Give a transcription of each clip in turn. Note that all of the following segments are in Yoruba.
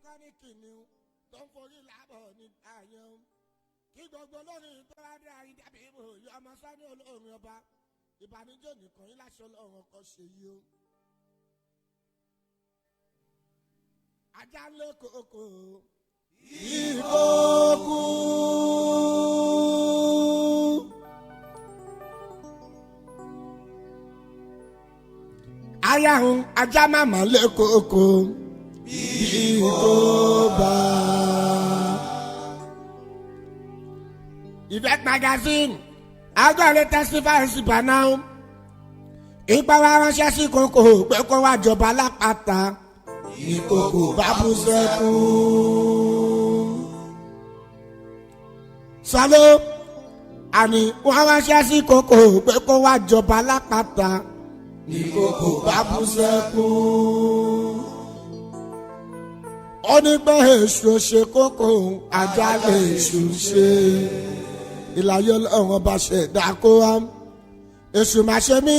kọ́ ní kìnìún tó ń forí lábọ̀ ní àyàn kí gbogbo olórin tó wá dé àyín dàbí ìbò yọ ọmọ sani olórin ọba ìbànújẹ́ nìkan yín láṣọ ọlọ́run ọkọ̀ ṣe yìí o. ajá ń lé kòkó ìkókù. ayahun ajá màmá lé kòkó ìkóbá. Event magazine àgọ́ testify sí banáwó ipa wa ránṣẹ́ sí kòkó pé kó wá jọba lápáta ìkòkò bá bú sẹ́kù. salo àní wọ́n ránṣẹ́ sí kòkó pé kó wá jọba lápáta ìkòkò bá bú sẹ́kù. ó ní pé èṣù ṣe kókó ajá lè èṣù ṣe ìlàyé ọlọ́run bá ṣe dáko wa èṣù máa ṣe mí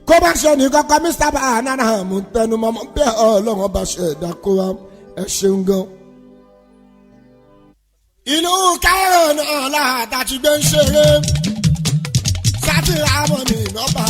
kó bá ṣe ní kọ́kọ́ Mr. Banana mú tẹnu mọ́ bí ọlọ́run bá ṣe dáko wa ẹ ṣeun gan. ìlú Cairo náà láàdá ti gbé ń ṣeré sátìrà mọ́ ní nọ́mbà.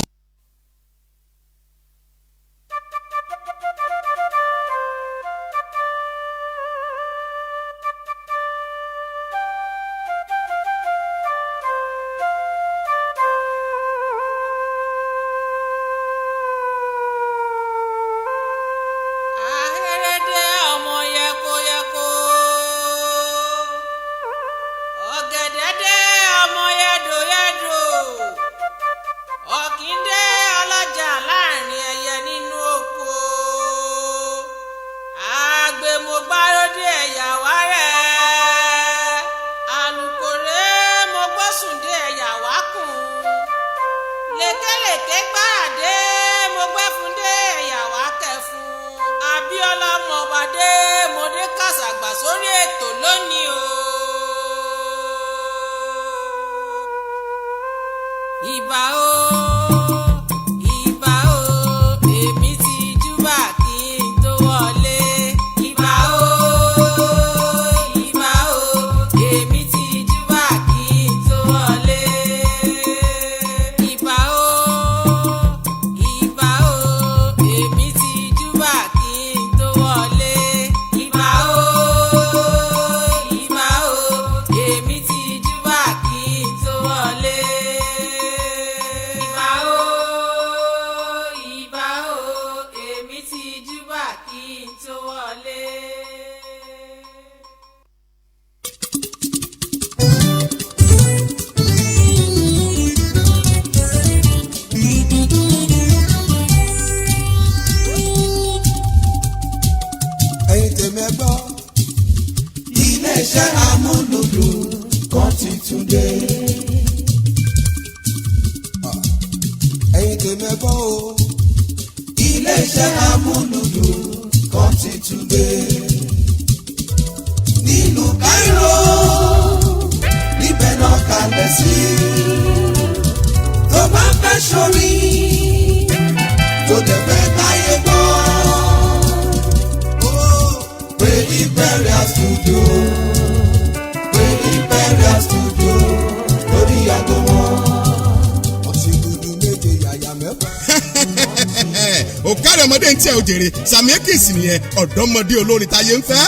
Sàmíkìsì nìyẹn ọ̀dọ́mọdé olórin táyé ń fẹ́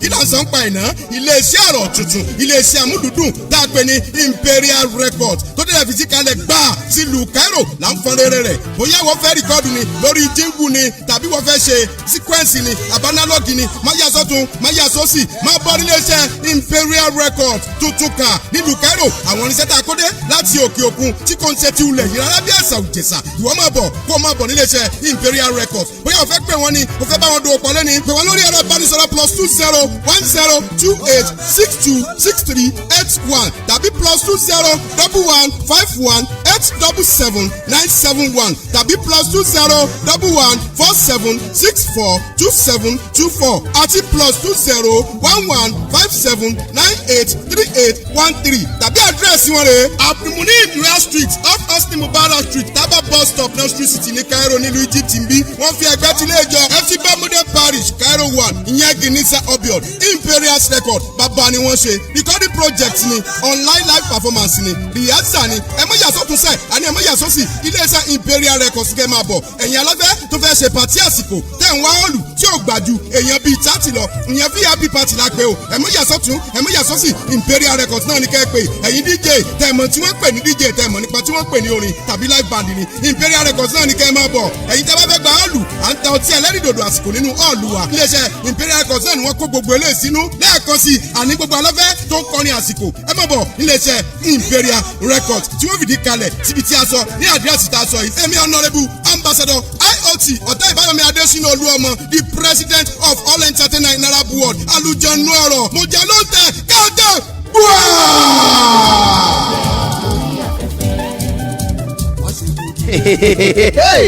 kí ló ń sọ ń pa ìná iléeṣẹ́ ọ̀rọ̀ tuntun iléeṣẹ́ amúdùdùn tá a pè ní Imperial Records tó dẹ̀ fi sí kalẹ̀ gbà sílùú Cairo là ń fọn rere rẹ̀ bóyá wọ́n fẹ́ rìkọ́dù ni lórí jíngù ni tàbí wọ́n fẹ́ ṣe síkwẹ́ǹsì ni àbánálọ́gì ni máa yà sọ́tún máa yà sósì máa bọ́ níléeṣẹ́ Imperial Records tuntun kà nílùú Cairo àwọn oníṣẹ́ tá a kó dé láti òkè òkun tí kò ń ṣe ti ulẹ̀ yìí rárá bí àṣà òjèṣà ìwọ máa bọ̀ kó máa bọ̀ níléeṣẹ́ Imperial Records bóyá o fẹ́ pè wọ́n ni o fẹ́ bá wọn dòwò pọ̀ lẹ́ni pè wọ́n lórí ẹ̀rọ ìbánisọ̀rọ̀ +2010286381 tàbí +201151877971 tàbí +201147642724 àti +20115797 983813 tàbí àdírẹ́sì wọn rè abdulmunim real street off austin mubarak street taba bus stop nursery city ní cairo nílùú egypt ń bí wọ́n fi ẹgbẹ́ tí ilé ìjọ fc bamode parish cairo 1 ìyẹn guinisa obiod imperial record bàbá ni wọ́n ṣe recording project ni online live performance ni rehearsal ni ẹ̀mọ́yàsọ́túnṣe àní ẹ̀mọ́yàsọ́sì iléeṣẹ́ imperial records gẹ́ máa bọ̀ ẹ̀yin aláfẹ́ tó fẹ́ ṣe pàtí àsìkò tẹ̀ ń wá họ́ọ̀lù tí ò gbàjú èèyàn bíi 30 lọ ìyẹn vip party la pé o ẹ̀mọ́yàsọ́tún ẹ̀mọ́yàsọ́sì imperial records náà ní kẹ́ pé ẹ̀yin dj tẹ̀mọ̀ tí wọ́n pè ní dj tẹ̀mọ̀ nípa tí wọ́n pè ní orin tàbí live band ni imperial records náà ní kẹ́ máa bọ̀ ẹ̀yin tẹ́ bá fẹ́ gba họ́ọ̀lù à ń ta ọtí ẹlẹ́rìndòdò àsìkò nínú họ́ọ̀lù wa iléeṣẹ́ imperial records náà ni wọ́n kó gbogbo eléyìí sínú lẹ́ẹ̀kan sí àní gbogbo alọ́fẹ́ tó ń kọrin àsìkò ẹ má bọ̀ iléeṣẹ́ imperial records tí wọ́n fìdí kalẹ̀ síbi tí a sọ ní àdírẹ́sì tá a sọ yìí èmi honourable ambassador iot ọ̀tá ìbáyọ̀mí adésínà olúọmọ the president of all entertainers in arab world alujanu ọ̀rọ̀ mọ̀jà ló ń tẹ̀ káàtó gbúà.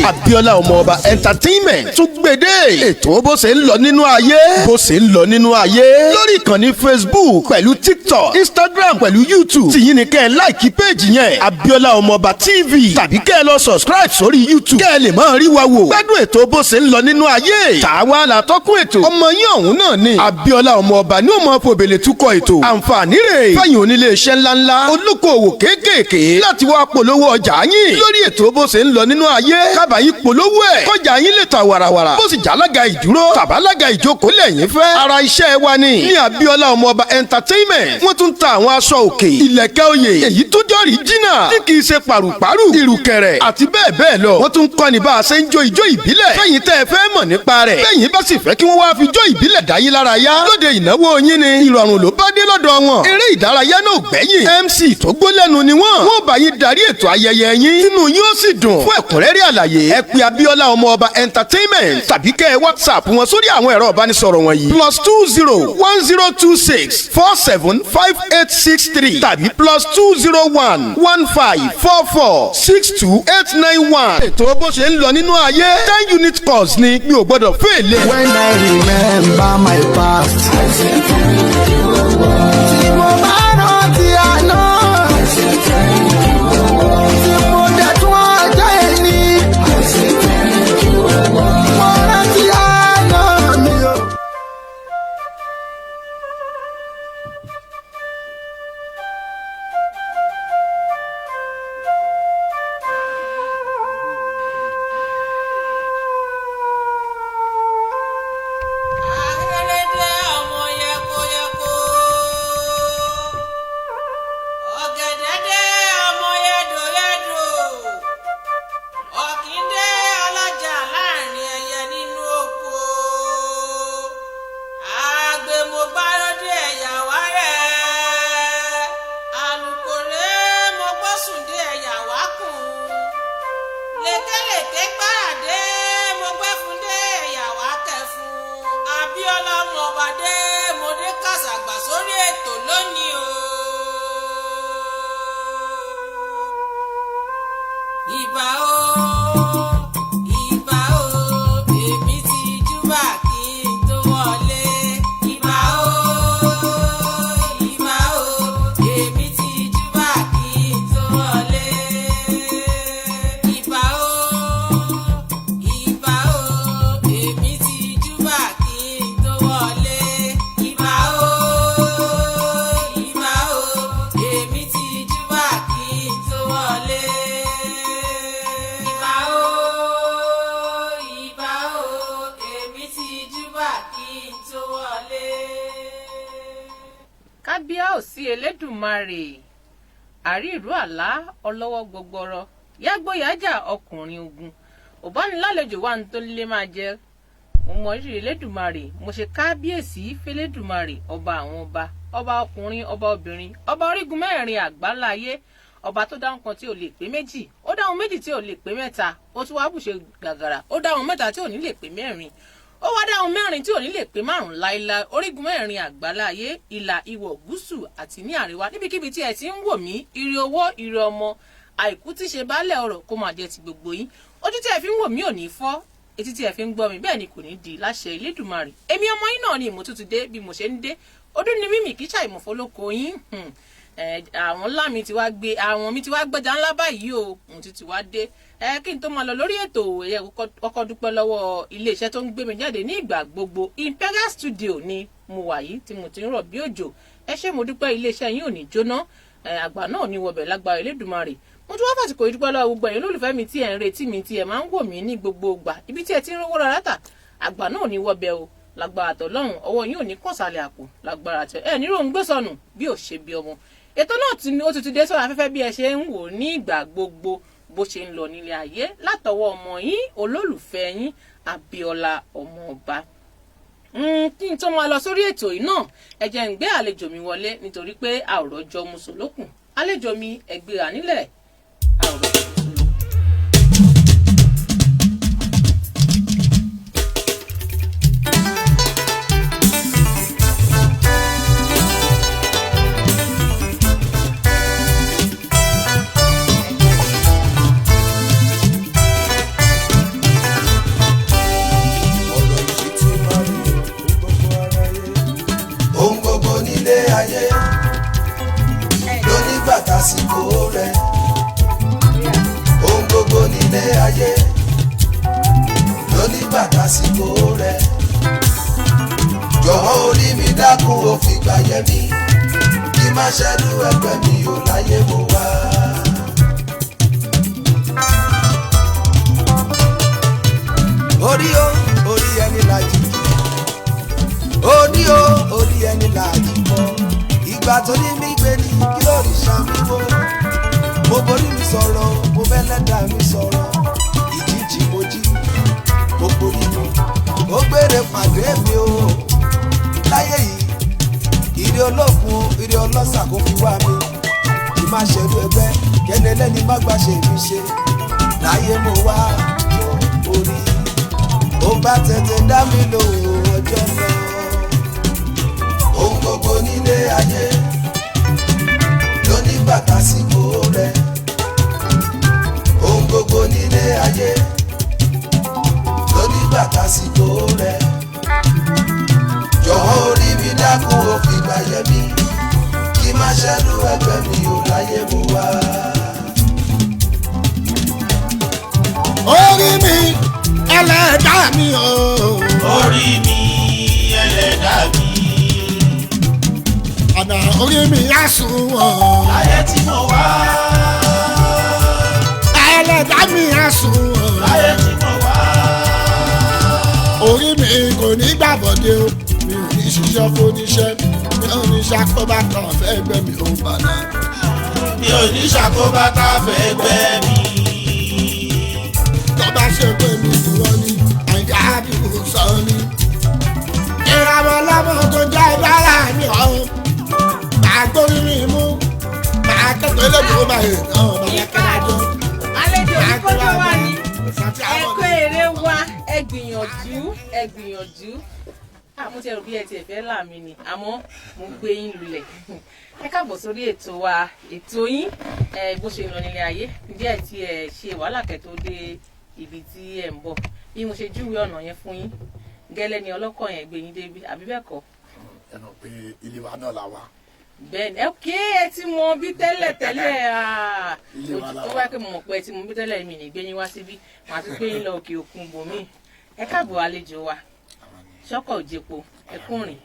Abíọ́lá ọmọọba entertainment tún gbèdé ètò bó ṣe ń lọ nínú ayé lórí ìkànnì Facebook pẹ̀lú TikTok Instagram pẹ̀lú YouTube tìyín ni kẹ́ ẹ láìkí péèjì yẹn Abíọ́lá ọmọọba TV tàbí kẹ́ ẹ lọ subscribe sórí YouTube kẹ́ ẹ lè máa rí wa wò gbádùn ètò bó ṣe ń lọ nínú ayé tàwa la tọ́kùn ètò ọmọ yín ọ̀hún náà ni Abíọ́lá ọmọọba ní òmò fòbèlè túkọ̀ ètò àǹfààní rẹ̀ fẹ́yìn onílé iṣẹ́ ńláńlá olókoòwò kéékèèké láti wá polówó ọjà yín lórí ètò bó ṣe ń lọ nínú ayé kábàáyín polówó ẹ̀ kọjá yín lè ta wàràwàrà bó sì jàlága ìdúró tàbálága ìjókòó lẹ́yìn fẹ́ ara iṣẹ́ wa ni ní Abíọ́lá ọmọọba entertainment wọ́n tún ta àwọn aṣọ òkè ìlẹ̀kẹ̀ oyè èyí tó jọ́rì jìnnà tí kì í ṣe pàrùpàrù ìrùkẹ̀rẹ̀ àti bẹ́ẹ̀ bẹ́ẹ̀ lọ wọ́n tún kọ́ni bá a ṣe ń jó ijó ìbílẹ̀ fẹ́yìn tẹ́ ẹ fẹ́ mọ̀ nípa rẹ̀ fẹ́yìn bá sì fẹ́ kí wọ́n wá fi jó ìbílẹ̀ dá yín lára yá lóde ìnáwó yín ni ìrọ̀rùn ló bá dé lọ́dọ̀ wọn eré ìdárayá náà gbẹ̀yìn MC tó gbólẹ́nu ni wọ́n bá yín darí ètò ayẹyẹ yín tínú yín ó sì dùn fún ẹ̀kúnrẹ́rẹ́ àlàyé ẹ pè Abíọ́lá ọmọọba entertainment tàbí kẹ́ ẹ WhatsApp wọn sórí àwọn ẹ̀rọ ìbánisọ̀rọ̀ wọ̀nyí +2010275863 tàbí +2011544628891. ètò bó ṣe ń lọ nínú ayé 10 unit course ni mi ò gbọ́dọ̀ fèlè. When I remember my past. Tí mo bá rántí àná. kábíyèsí elédùmarè àríìrú àlá ọlọ́wọ́ gbọgbọrọ yágbóyájà ọkùnrin ogun òbánilálejò wa ń tó lé máa jẹ mo mọ rírì elédùmarè mo ṣe kábíyèsí fẹlẹ́dùmarè ọba àwọn ọba ọkùnrin ọba obìnrin ọba orígun mẹ́rin àgbáláyé ọba tó dáhùn kan tí ò lè pé méjì ó dáhùn méjì tí ò lè pé mẹ́ta ó tún wá bùṣe gàgàrà ó dáhùn mẹ́ta tí ò ní lè pé mẹ́rin ó wá dáhùn mẹ́rin tí ò ní lè pé márùn láíláí orígun mẹ́rin àgbáláyé ìlà ìwọ̀ gúúsù àti ní àríwá níbikíbi tí ẹ ti ń wò mí ire owó ire ọmọ àìkú tí ṣe baálẹ̀ ọrọ̀ kó máa jẹ́ ti gbogbo yín ojú tí ẹ fi ń wò mí ò ní fọ́ etí tí ẹ fi ń gbọ́ mi bẹ́ẹ̀ ni kò ní di láṣẹ Elédùmarè èmi ọmọ yín náà ni mo tún ti dé bí mo ṣe ń dé ọdún ni mímì kí ṣàìmọ̀fọ́ lóko yín àwọn ńlá mi ti wá gbé àwọn mi ti wá gbẹ́jà ńlá báyìí o mo ti wá dé kí n tó máa lọ lórí ètò ẹ̀yẹ kọ́kọ́ dúpẹ́ lọ́wọ́ iléeṣẹ́ tó ń gbé mi jáde ní ìgbà gbogbo Imperial Studio ni mo wà yìí tí mo ti ń rọ̀ bí òjò ẹ ṣé mo dúpẹ́ iléeṣẹ́ yín ò ní jóná àgbà náà ní wọbẹ̀ lágbára Elédùmarè mo tún wá fàsìkò ìdúpẹ́ lọ́wọ́ gbogbo ẹ̀yin olólùfẹ́ mi tí ẹ̀ ń retí mi tí ẹ̀ máa ń wò mí ní gbogbo ìgbà ibi tí ẹ ti ń rówó ra látà àgbà náà ní wọbẹ̀ o lágbára tọlọ́run ọwọ́ yín ò ní kọ̀sálẹ̀ àpò lágbára tẹ ẹ nírò ń gbé sọnù bí ò ṣe bí ọmọ ètò náà ó ti dé sọ́wọ́ afẹ́fẹ́ bí ẹ ṣe ń wò ní ìgbà gbogbo bó ṣe ń lọ nílé ayé látọwọ́ ọmọ yín olólùfẹ́ yín Abíọ́lá Ọmọọba kí n tó máa lọ sórí ètò yìí náà ẹ jẹ́ ń gbé àlejò mi wọlé nítorí pé àwòránjọ mùsùlùkùn àlejò mi ẹgbẹ́ra nílẹ̀ àwòránjọ mùsùlùkùn. Lásìkò rẹ̀ ohun gbogbo nílé ayé lónígbà tásìkò rẹ̀ jọ̀wọ́ orí mi dákun ó fìgbà yẹ mí kí má ṣẹ́rú ẹgbẹ́ mi ò láyé mo wá. orí ẹni làjì orí ẹni làjì mọ́ ìgbà tó ní mí gbé ní kí lórí ṣàmúwò mo borí mi sọ̀rọ̀ mo fẹ́ lẹ́dàá mi sọ̀rọ̀ ìjíjí mo jí mo borí mi ó gbére pàdé mi o láyé yìí ìrè olókun ìrè ọlọ́sà kò fi wá mi kì má ṣerú ẹgbẹ́ kẹ́ni ẹlẹ́ni má gbà ṣe mi ṣe láyé mo wá orí ó bá tètè dá mi lóhùn ọjọ́ lọ ohun gbogbo nílé ayé lónígbà tásìkò rẹ̀ ohun gbogbo nílé ayé lónígbà tásìkò rẹ̀ jọ̀wọ́ orí mi dákun ó fìgbà yẹ mí kí má ṣẹ́rú ẹgbẹ́ mi ò láyé mo wá. orí mi ẹlẹ́dàá mi o. orí mi ẹlẹ́dàá mi. ọ̀nà orí mi á sunwọ̀n. láyé tí mo wá. ẹlẹ́dàá mi á sunwọ̀n. láyé tí mo wá. orí mi kò ní gbàbọ̀dé o mi ò ní ṣiṣẹ́ fóníṣẹ́ mi ò ní ṣàkóbá kan fẹ́ gbẹ́ mi ò padà. mi ò ní ṣàkóbá tá a fẹ́ gbẹ́ mi. tó bá ṣe pé mi kúrò ní àyíká àbíkú sọ ni. ìràwọ̀ lọ́mọ tó jẹ́ ìbára mi ọ̀hún. màá gbórí mi mú màá kẹ́kọ̀ọ́ lẹ́kọ̀ọ́ báyìí náà bàbá kẹ́lájọ́. àlejò ní kójú wa ni ẹ̀kọ́ èrè wa ẹ gbìyànjú mo ti rò bí ẹ tiẹ̀ fẹ́ là mí ni àmọ́ mo gbé yín lulẹ̀ ẹ káàbọ̀ sórí ètò wa ètò yín bó ṣe ń lọ nílé ayé díẹ̀ tí ẹ ṣe wàhálà kẹ́ tó dé ibi tí ẹ ń bọ̀ bí mo ṣe júwe ọ̀nà yẹn fún yín gẹ́lẹ́ ni ọlọ́kọ̀ yẹn gbé yín débi àbí bẹ́ẹ̀ kọ́. ẹ mọ̀ pé ilé wa náà la wà. bẹ́ẹ̀ni ẹ ti mọ bí tẹ́lẹ̀ ó wá pé mo mọ̀ pé ẹ ti mọ bí tẹ́lẹ̀ mi ní gbé yín wá síbí màá tún gbé yín lọ òkè òkun bòmí ẹ káàbọ̀ àlejò wa ṣọ́kọ̀ òjèpo ẹkùnrin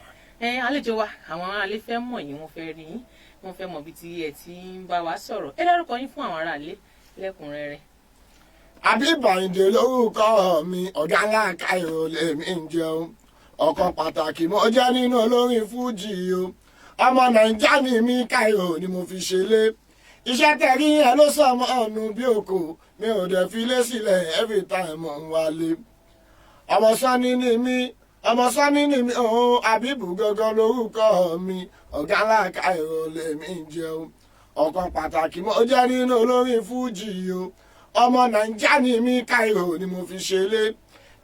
àlejò wa àwọn aráalé fẹ́ mọ̀ yín wọ́n fẹ́ rí yín wọ́n fẹ́ mọ̀ bí tí ẹ ti ń bá wa sọ̀rọ̀ ẹ dárúkọ yín fún àwọn aráalé lẹ́kùnrẹ́rẹ́. Àbíbàyìndé lórúkọ mi ọ̀gá ńlá káyọ̀ lèmi ń jẹun ọ̀kan pàtàkì mo jẹ́ nínú olórin fújì o ọmọ nàìjíríà ni mí káyọ̀ ni mo fi ṣe lé iṣẹ́ tẹ̀rí yẹn ló sọmọ ọ̀nù bí òkò mi ò dẹ̀ fi lé sílẹ̀ every time mo ń wálé ọmọ sani ni mí òun Àbíbù gangan lórúkọ mi ọ̀gá ńlá káyọ̀ lèmi ń jẹun ọ̀kan pàtàkì mo jẹ́ nínú olórin fújì o ọmọ nàìjíríà ni mí káyọ̀ ni mo fi ṣe lé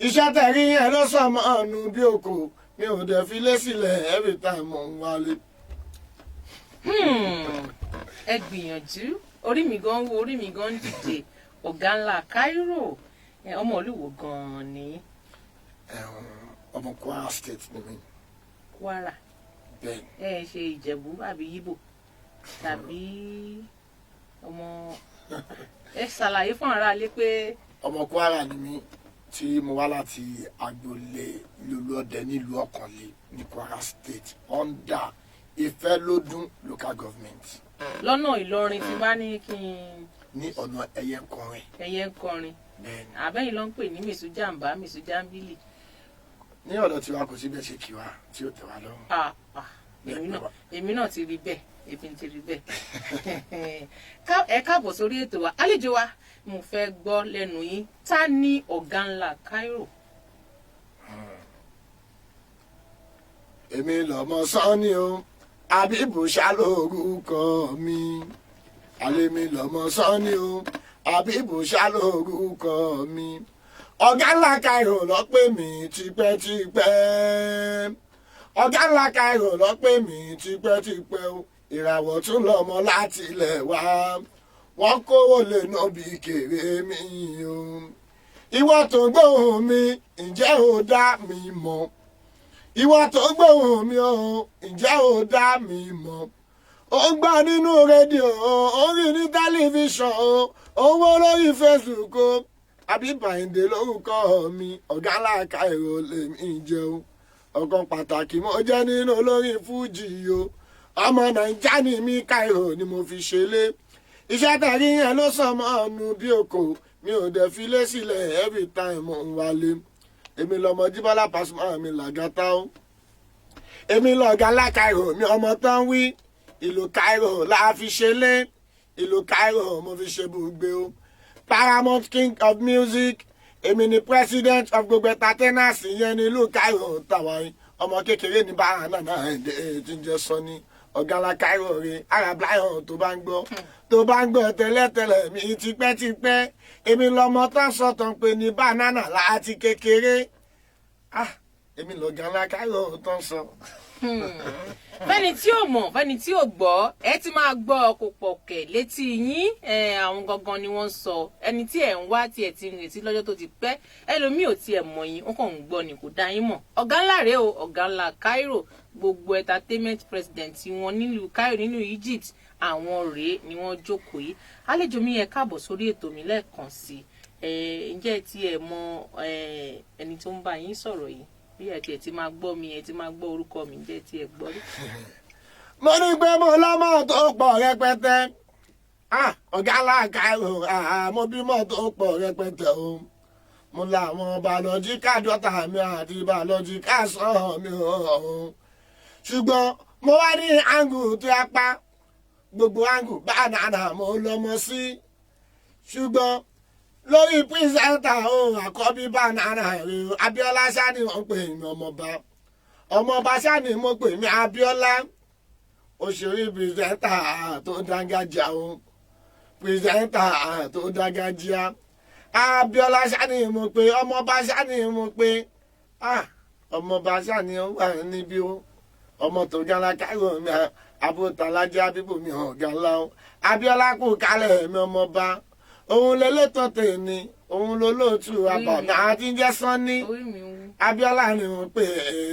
iṣẹ́ tẹ̀rí yẹn ló sọmọ ọ̀nù bí òkò mi ò dẹ̀ fi lé sílẹ̀ every time mo ń wálé. ẹ gbìyànjú orí mi gan wo orí mi gan dìde ọ̀gá ńlá Cairo ọmọ olúwo gan ni. ọmọ Kwara state ni mí. Kwara ẹ ṣe Ìjẹ̀bú àbí Yíbò tàbí ọmọ ẹ ṣàlàyé fún ara lé pé ọmọ Kwara ni mí tí mo wá láti agboolé Lolúọdẹ nílùú Ọ̀kànlé ní Kwara State under Ìfẹ́lódún local government. lọ́nà Ìlọrin tí bá ní kí n. ní ọ̀nà Ẹyẹnkọrin. Ẹyẹnkọrin àbẹ́yìn ló ń pè ní mìsújàmbá mìsújàmbílì. ní ọ̀dọ̀ tiwa kò sí bẹ́ẹ̀ ṣe kí wa tí ó tẹ̀ wá lọ́rùn. èmi náà ti rí bẹ́ẹ̀ èmi ti rí bẹ́ẹ̀. ẹ káàbọ̀ sórí ètò wa àlejò wa mo fẹ́ gbọ́ lẹ́nu yín ta ni ọ̀gá ńlá Cairo. èmi lọmọ Sanni o Abibu ṣàlórúkọ mi àlèmi lọmọ Sanni o Abibu ṣàlórúkọ mi ọ̀gá ńlá Cairo ló pè mí tipẹ́tipẹ́ ọ̀gá ńlá Cairo ló pè mí tipẹ́tipẹ́ o ìràwọ̀ tún lọ́mọ láti ilẹ̀ wá wọ́n kówó lè ná bí kéré mi o ìwọ tó gbóhùn mi ǹjẹ́ o dá mi mọ̀ ìwọ tó gbóhùn mi o ǹjẹ́ o dá mi mọ̀ ó gbọ́ nínú rédíò ó rí ní tẹlifíṣàn ó wó lórí Facebook o Àbíbáyìndé lórúkọ mi ọ̀gá ńlá Cairo lèmi jẹ́ o ọ̀kan pàtàkì mo jẹ́ nínú olórin fújì o ọmọ Nàìjíríà ni mi Cairo ni mo fi ṣẹlẹ̀ iṣẹ́ tẹ̀rí yẹn ló sàn mọ́ ọ̀nù bí oko mi ò dẹ̀ fi lé sílẹ̀ every time mo ń wálé èmi lọmọ Jíbọ́lá Pasuma mi làgàtà o èmi lọ̀gá ńlá Cairo mi ọmọ tán wí ìlú Cairo la fi ṣẹlẹ̀ ìlú Cairo mo fi ṣe bùgbé o Paramount King of Music èmi ni president of gbogbo entertainers yẹn ní ìlú Cairo tàwọn ọmọ kékeré ní bára náà ẹ̀ẹ́dẹ́ tí ń jẹ́ Sanni ọ̀gá ńlá Cairo rè arablion tó bá ń gbọ́ tẹ́lẹ̀tẹ́lẹ̀ mi tipẹ́tipẹ́ èmi lọmọ tán sọ̀tàn pé ní banana láti kékeré èmi lọ̀gá ńlá Cairo tán sọ. fẹ́ni tí ò mọ̀ fẹ́ni tí ò gbọ́ ẹ ti máa gbọ́ ọkọ̀ pọ̀kẹ̀ létí yín àwọn gangan ni wọ́n sọ ẹni tí ẹ̀ ń wá tí ẹ̀ ti ń retí lọ́jọ́ tó ti pẹ́ ẹlòmíì ò tiẹ̀ mọ̀ yín ó kàn ń gbọ́ ni kò dá yín mọ̀ ọ̀gá ńlá rèé o ọ̀gá ńlá Cairo gbogbo entertainment president wọn nílùú Cairo nínú Egypt àwọn rèé ni wọ́n jókòó yìí àlejò mi ẹ káàbọ̀ sórí ètò mi lẹ́ẹ̀kan sí ǹjẹ́ tí ẹ mọ ẹni tó ń bá yín sọ̀rọ̀ yìí bí ẹ tiẹ̀ ti máa gbọ́ mi ẹ ti máa gbọ́ orúkọ mi ǹjẹ́ tí ẹ gbọ́ rí. mo ní pé mo lọ́mọ tó pọ̀ rẹpẹtẹ ọ̀gá ńlá Cairo mo bímọ tó pọ̀ rẹpẹtẹ o mo làwọn biological daughter mi àti biological son mi o ṣùgbọ́n mo wá ní angle tó yá pa gbogbo angle banana mo lọ́mọ sí ṣùgbọ́n lórí pírísẹ́ńtà ohun àkọ́bí banana rèé Abíọ́lá Sani wọ́n pè mí ọmọọba Sani mo pè mí Abíọ́lá òṣèré pírísẹ́ńtà tó dángájíá o pírísẹ́ńtà tó dángájíá Abíọ́lá Sani mo pè ọmọọba Sani mo pè ọmọọba Sani wà níbí o ọmọ tó gánlá Cairo mi àbótalájá bíbò mi ọ̀gá ńlá o Abíọ́lá kù kálẹ̀ mi ọmọọba òun lélẹ́tọ̀ tèmi òun lólóòtú àbàmì àti jẹ́ Sanni Abíọ́lá ni wọ́n pè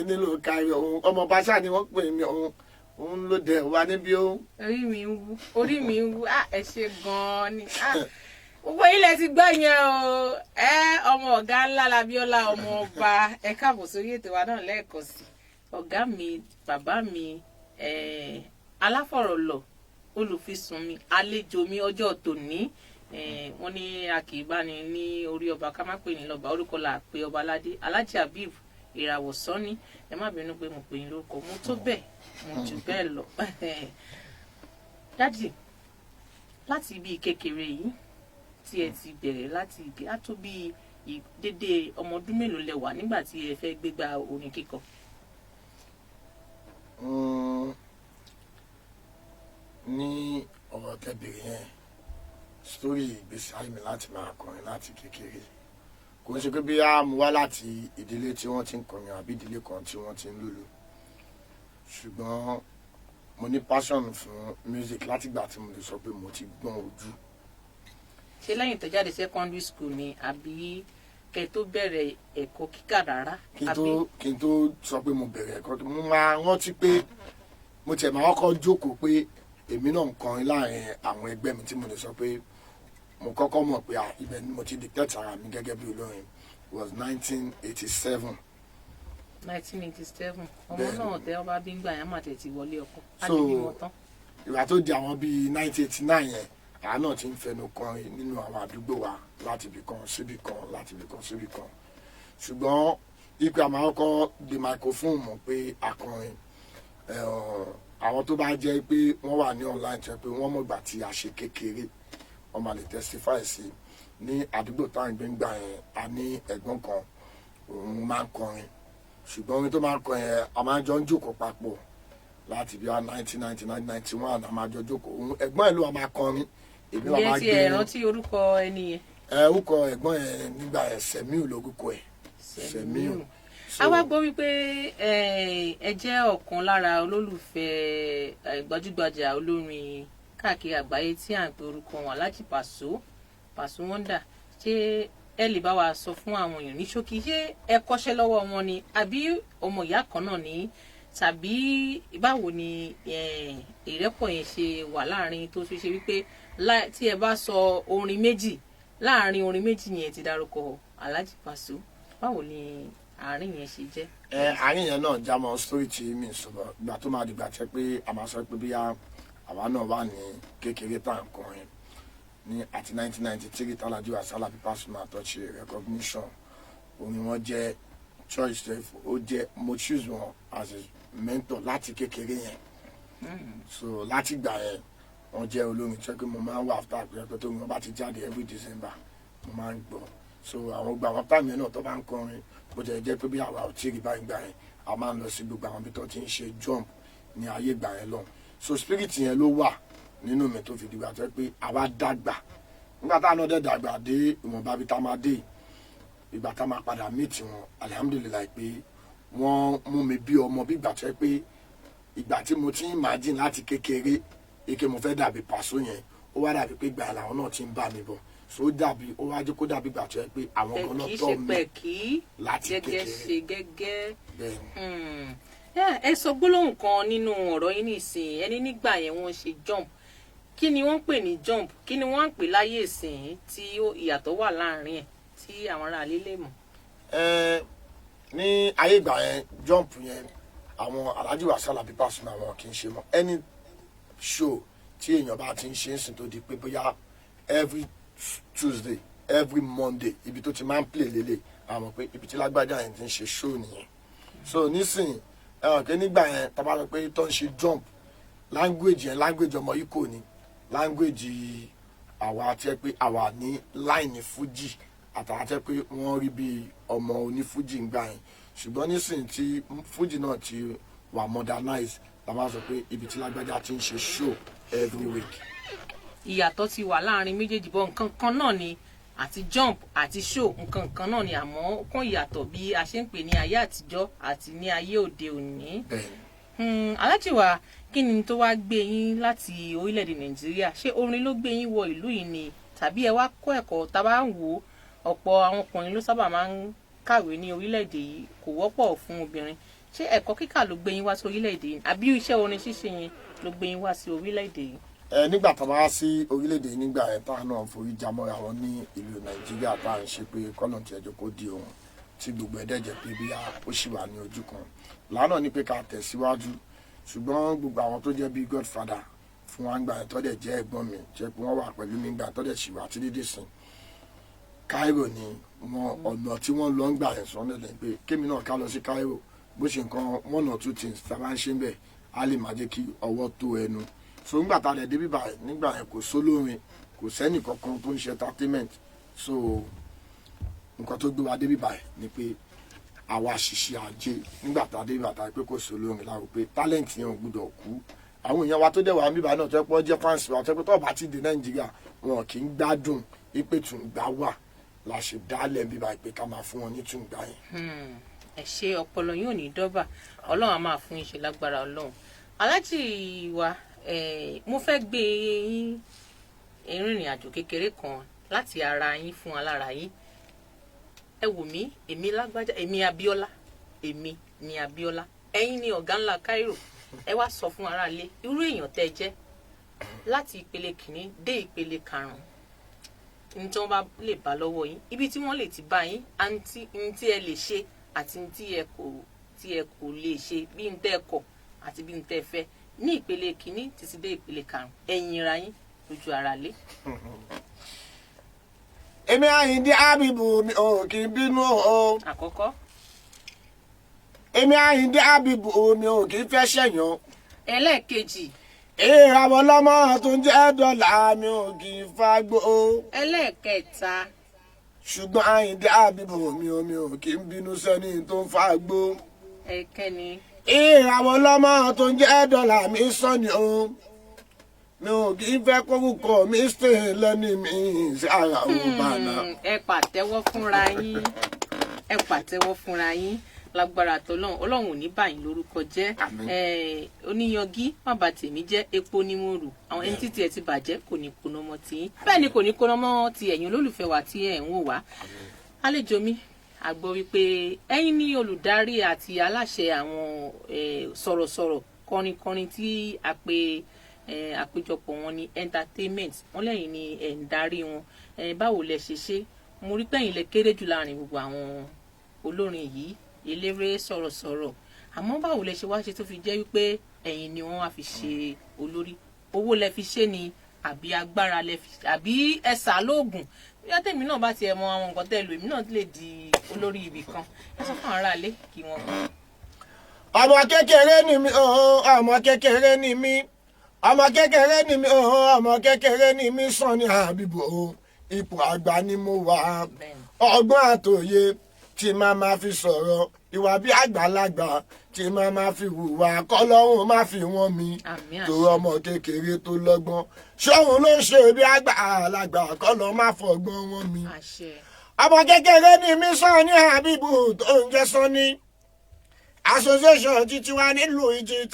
nílùú Cairo òun ọmọ Bàṣà ni wọ́n pè mí òun ló dẹ̀ wá níbí ó. orí mi ń wú ẹ ṣe gan-an ni gbogbo ilẹ̀ ti gbọ́ yẹn o ọmọ ọ̀gá ńlá l'Abíọ́lá ọmọ ọba ẹ káàbọ̀ sórí ètò wa náà lẹ́ẹ̀kan sí ọ̀gá mi bàbá mi aláfọ̀rọ̀lọ̀ olùfisùn mi àlejò mi ọjọ́ tòní wọ́n ní a kì í bá ní ní orí ọba ká má pè ní lọ́ba orúkọ là pé ọba aládé Alhaji Habib ìràwọ̀ Sanni ẹ má bínú pé mo pè yín lórúkọ mo tó bẹ́ẹ̀ mo jù bẹ́ẹ̀ lọ. dájì láti ibi kékeré yìí tí ẹ ti bẹ̀rẹ̀ láti ibi á tó bí dédé ọmọ ọdún mélòó lẹ wà nígbà tí ẹ fẹ́ gbégbá orin kíkọ. ní ọ̀rọ̀ tẹ́bìrì yẹn sítórì ìgbésí ayé mi láti máa kọrin láti kékeré kò ń ṣe pé bí a mú wá láti ìdílé tí wọ́n ti ń kọrin àbí ìdílé kan tí wọ́n ti ń lùlù ṣùgbọ́n mo ní passion fún music látìgbà tí mo lè sọ pé mo ti gbọ́n ojú. ṣé lẹ́yìn tó jáde secondary school ni àbí kẹ́ tó bẹ̀rẹ̀ ẹ̀kọ́ kíkà rárá. kí n tó sọ pé mo bẹ̀rẹ̀ ẹ̀kọ́ mo máa rántí pé mo tiẹ̀ máa kọ́kọ́ jókòó pé èmi náà ń kọrin láàrin àwọn ẹgbẹ́ mi tí mo lè sọ pé mo kọ́kọ́ mọ̀ pé ibẹ̀ ni mo ti dictate ara mi gẹ́gẹ́ bí olórin was 1987. 1987 ọmọ náà tẹ ọba bí ń gbà yẹn má tẹ̀ ti wọlé ọkọ á So, ti bímọ tán. ìgbà tó di àwọn bíi 1989 yẹn àá náà ti ń fẹnu kọrin nínú àwọn àdúgbò wa láti ibì kan síbì kan láti ibì kan síbì kan ṣùgbọ́n ipe àmọ́ ọkọ̀ di microphone mọ̀ pé akọrin àwọn tó bá jẹ́ pé wọ́n wà ní online jẹ́ pé wọ́n mọ̀ gbà tí a ṣe kékeré wọ́n máa lè testify sí ní àdúgbò táwọn gbé ń gbà yẹn a ní ẹ̀gbọ́n kan òun máa ń kọrin ṣùgbọ́n orin tó máa ń kọ yẹn a máa jọ ń jókòó papọ̀ láti bí i 1990 1991 a máa jọ jókòó òun ẹ̀gbọ́n ẹ̀ ló máa kọrin èmi wà máa gbé ǹjẹ́ tí ẹ rántí orúkọ ẹni yẹn. orúkọ ẹ̀gbọ́n ẹ̀ nígbà ẹ̀ Sẹ̀míù lórúkọ ẹ̀ Sẹ̀míù. a wá gbọ́ wípé ẹ jẹ́ ọ̀kan lára olólùfẹ́ gbajúgbajà olórin káàkiri àgbáyé tí à ń pe orúkọ wọn Alhaji Paso Wonder. Ṣé ẹ lè bá wa sọ fún àwọn èèyàn ní ṣókí ṣé ẹ kọ́ṣẹ́ lọ́wọ́ wọn ni àbí ọmọ ìyá kan náà ni tàbí báwo ni ìrẹ́pọ̀ yẹn ṣe wà láàrin tó ṣe wípé tí ẹ bá sọ orin méjì láàrin orin méjì yẹn ti dárúkọ Alhaji Paso báwo ni àárín yẹn ṣe jẹ́? àárín yẹn náà já mọ́ story tí mi sọ̀rọ̀ ìgbà tó máa dìgbà tẹ́ pé a máa sọ pé bí àwa náà wà ní kékeré tá à ń kọrin ní àti 1993 tálàjú àsálà Paso máa tọ́ṣe recognition orin wọn jẹ́ choice ó jẹ́ mo choose wọn as a mentor láti kékeré yẹn so láti gbà yẹn wọn jẹ́ olórin tí mo máa ń wà after àpẹẹrẹ tó wọn bá ti jáde every December mo máa ń gbọ́ so àwọn gbà wọn táàmì náà tó bá ń kọrin bó jẹ́ pé bí àwa ò tí ì rí báyìí gbà yẹn a máa ń lọ sí gbogbo àwọn ibi tó ti ń ṣe jump ní ayé gbà yẹn lọ so spirit yẹn ló wà nínú mi tó fi dìgbà tó pé àwa dàgbà nígbà tá a náà dẹ̀ dàgbà dé ìwọ̀nba bí tá a máa dé ìgbà tá a máa padà meet wọn alihamudulilayi pé wọ́n mú mi bí ọmọ bí ìgbà tó yẹ pé ìgbà tí mo ti ń imagine láti kékeré ike mo fẹ́ dàbí Paso yẹn ó wá dàbí pé gbà làwọn náà ti ń bá mi bọ̀ so dàbí ó wá jẹ́ kó dàbí ìgbà tó yẹ pé àwọn kan náà tọ́ mi láti kékeré ẹ sọ gbólóhùn kan nínú ọ̀rọ̀ yín nísìnyí ẹni nígbà yẹn wọ́n ṣe jump kí ni wọ́n ń pè ní jump kí ni wọ́n ń pè láyé ìsìn tí ìyàtọ̀ wà láàrin ẹ̀ tí àwọn ará ilé lè mọ̀. ní ayé ìgbà yẹn jump yẹn àwọn Alhaji Paso Paso àwọn kì í ṣe mọ́ any show tí èèyàn bá ti ń ṣe é sìn tó di pé bóyá every Tuesday every Monday ibi tó ti máa ń play lélẹ̀ àwọn pé ibi tí lágbájá yẹn ti ń ṣe show nìyẹn so nísìnyí kí nígbà yẹn tá bá rò pé tó ń ṣe jump language yẹn language ọmọ yìí kò ní language àwa tẹ́ pé àwa ní line Fuji àtàwọn tẹ́ pé wọ́n rí bí ọmọ oní Fuji ń gbà yẹn ṣùgbọ́n nísìnyí tí Fuji náà ti wà modernize la máa sọ pé ibi tí lágbájá ti ń ṣe show every week. ìyàtọ̀ ti wà láàrin méjèèjì bọ́ nǹkan kan náà ni àti jump àti show nǹkan kan náà ni àmọ́ kàn ìyàtọ̀ bí a ṣe ń pè ní ayé àtijọ́ àti ní ayé òde òní. Alhaji wa kí ni tó wá gbé yín láti orílẹ̀-èdè Nàìjíríà ṣé orin ló gbé yín wọ ìlú yìí ni tàbí ẹ wá kọ́ ẹ̀kọ́ tá a bá ń wò ọ̀pọ̀ àwọn ọkùnrin ló sábà máa ń kàwé ní orílẹ̀-èdè yìí kò wọ́pọ̀ fún obìnrin ṣé ẹ̀kọ́ kíkà ló gbé yín wá sí orílẹ̀-èdè yìí àbí iṣẹ́ orin ṣíṣe yẹn ló gbé yín wá sí orílẹ̀-èdè yìí? nígbà tá a bá wá sí orílẹ̀-èdè yìí nígbà yẹn tá a náà forí jámọ́ra wọn ní ìlú Nàìjíríà tá à ń ṣe pé kọ́nà tí ẹjọ́ kó di ohun tí gbogbo ẹ̀dẹ́jẹ̀ pé bí ó ṣì wà ní ojú kan lánàá ni pé ká tẹ̀síwájú ṣùgbọ́n gbogbo àwọn tó jẹ́ bíi godfather fún wa gbà yẹn tó dẹ̀ jẹ́ ẹ̀gbọ́n mi jẹ́ pé wọ́n wà pẹ̀lú mi gbà tó dẹ̀ ṣì wà títí dé sìn Cairo ni wọn ọ̀nà tí wọ́n lọ ń gbà yẹn sọ́nà lẹ́yìn pé kémi náà ká lọ sí Cairo bó ṣe nǹkan one or two things tá a bá ń ṣe ń bẹ̀ á lè má jẹ́ kí ọwọ́ tó ẹnu so nígbà tá a lẹ̀ débi báyìí nígbà yẹn kò sólórin kò sẹ́nì kankan tó ń ṣe entertainment so nǹkan tó gbé wa débi báyìí ni pé àwa ṣiṣẹ́ ajé nígbà tá a débi bàtà pé kò sólórin láwọn pé talent yẹn ò gbúdọ̀ kú àwọn èèyàn wa tó dẹ̀ wà níbà náà tó yẹ pé wọ́n jẹ́ fans wa tó yẹ pé tó bá ti dé Nàìjíríà wọn kì í gbádùn ipe tùǹgbà wà la ṣe dálẹ̀ bíbá pé ká máa fún wọn ní tùǹgbà yẹn. ẹ ṣe ọpọlọ yóò ní dọ́bà Ọlọ́run á máa fún iṣẹ́ lágbára Ọlọ́run. Alhaji wa mo fẹ́ gbé yín ìrìnrìn àjò kékeré kan láti ara yín fún alára yín. Ẹ wò mí èmi lágbájá èmi Abíọ́lá èmi ni Abíọ́lá ẹ̀yin ni ọ̀gá ńlá Cairo ẹ wá sọ fún aráalé irú èèyàn tẹ́ jẹ́ láti ìpele kìíní dé ìpele karùn-ún ní tí wọ́n bá lè bá lọ́wọ́ yín ibi tí wọ́n lè ti bá yín àǹtí ní tí ẹ lè ṣe àti ní tí ẹ kò lè ṣe bí ní tẹ́ ẹ kọ̀ àti bí ní tẹ́ ẹ fẹ́ ní ìpele kìíní títí dé ìpele karùn-ún ẹ̀yin ra yín lójú aráalé. èmi Àyìndé Àbíbù mi ò kì í bínú o. àkọ́kọ́. èmi Àyìndé Àbíbù mi ò kì í fẹ́ ṣẹ̀yàn. ẹlẹ́ẹ̀kejì. ìràwọ̀ lọ́mọ tó ń jẹ́ dọ́là mi ò kì í fagbó. ẹlẹ́ẹ̀kẹta. ṣùgbọ́n Àyìndé Àbíbù mi ò kì í bínú sẹ́ni tó ń fagbó. ẹ̀kẹni. ìràwọ̀ lọ́mọ tó ń jẹ́ dọ́là mi sọ́ni o mi ò kì í fẹ́ kórúkọ mi ṣe lẹ́ni mi sí ara òun bàná. ẹ pàtẹ́wọ́ fúnra yín lágbára tọlọ́run ọlọ́run ò ní báyìí lórúkọ jẹ́ oníyangí má bà tèmi jẹ́ epo ní mo rù àwọn ẹni títí ẹ ti bàjẹ́ kò ní kóná mọ́ tí bẹ́ẹ̀ ni kò ní kóná mọ́ ti ẹ̀yin olólùfẹ́ wa tí ẹ̀ ń wò wá. àlejò mi a gbọ́ wípé ẹ̀yin ní olùdarí àti aláṣẹ àwọn sọ̀rọ̀sọ̀rọ̀ kọrinkọrin tí a pe àpéjọpọ̀ wọn ní entertainment wọn lẹ́yìn ní ẹ̀ ń darí wọn báwo lẹ ṣe mo rí pẹ́yìn lẹ kéré jù láàrin gbogbo àwọn olórin yìí eléré sọ̀rọ̀sọ̀rọ̀ àmọ́ báwo lẹ ṣe wá ṣe tó fi jẹ́ wípé ẹ̀yin ni wọ́n wá fi ṣe olórí owó lẹ fi ṣe ni àbí agbára lẹ fi àbí ẹ̀sà lóògùn bí wọ́n tẹ̀mí náà bá tiẹ̀ mọ àwọn nǹkan tẹ́ lò èmi náà lè di olórí ibì kan ẹ sọ fún aráalé kí wọ́n gbọ́. ọmọ kékeré ni mi ọmọ kékeré ni mi ọmọ kékeré ni mi ọmọ kékeré ni mi Sunny Àbíbù ipò àgbà ni mo wà ọgbọ́n àtòye tí máa fi sọ̀rọ̀ ìwà bí àgbàlagbà tí máa fi hùwà kọ́lọ́hún má fi wọ́n mi torí ọmọ kékeré tó lọ́gbọ́n ṣóhun ló ń ṣe bí àgbàlagbà kọ́lọ́ má fọgbọ́n wọn mi. ọmọ kékeré ni mí Sunny Àbíbù tó ń jẹ́ Sunny association títí wá nílùú Egypt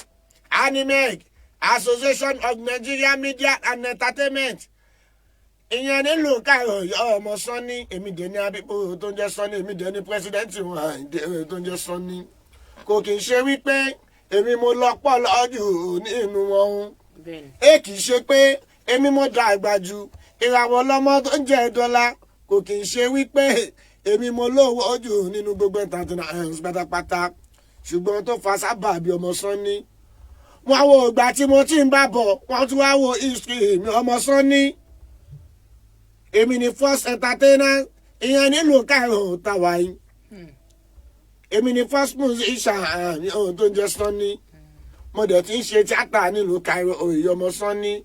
animeg association of Nigeria media and entertainment ìyẹn nílùú Cairo yọ ọmọ Sunny èmi dé ní Àbíbù tó ń jẹ́ Sunny èmi dé ní president wọn Àyìndé tó ń jẹ́ Sunny kò kì í ṣe wípé èmi mo lọ́pọ̀ lọ́jù nínú wọn kì í ṣe pé èmi mo dàgbà jù ìràwọ̀ lọ́mọ tó ń jẹ́ dọ́là kò kì í ṣe wípé èmi mo lówó jù nínú gbogbo entertainment pátápátá ṣùgbọ́n tó fa sábàbí ọmọ Sunny wọn wo ìgbà tí mo ti ń bá bọ̀ wọ́n tún wá wo history mi ọmọ Sunny èmi ni first entertainer ìyẹn nílùú Cairo tàwa yìí èmi ni first musician ní ohun tó ń jẹ́ Sunny mo dẹ̀ ti ń ṣe tíátà nílùú Cairo òye ọmọ Sunny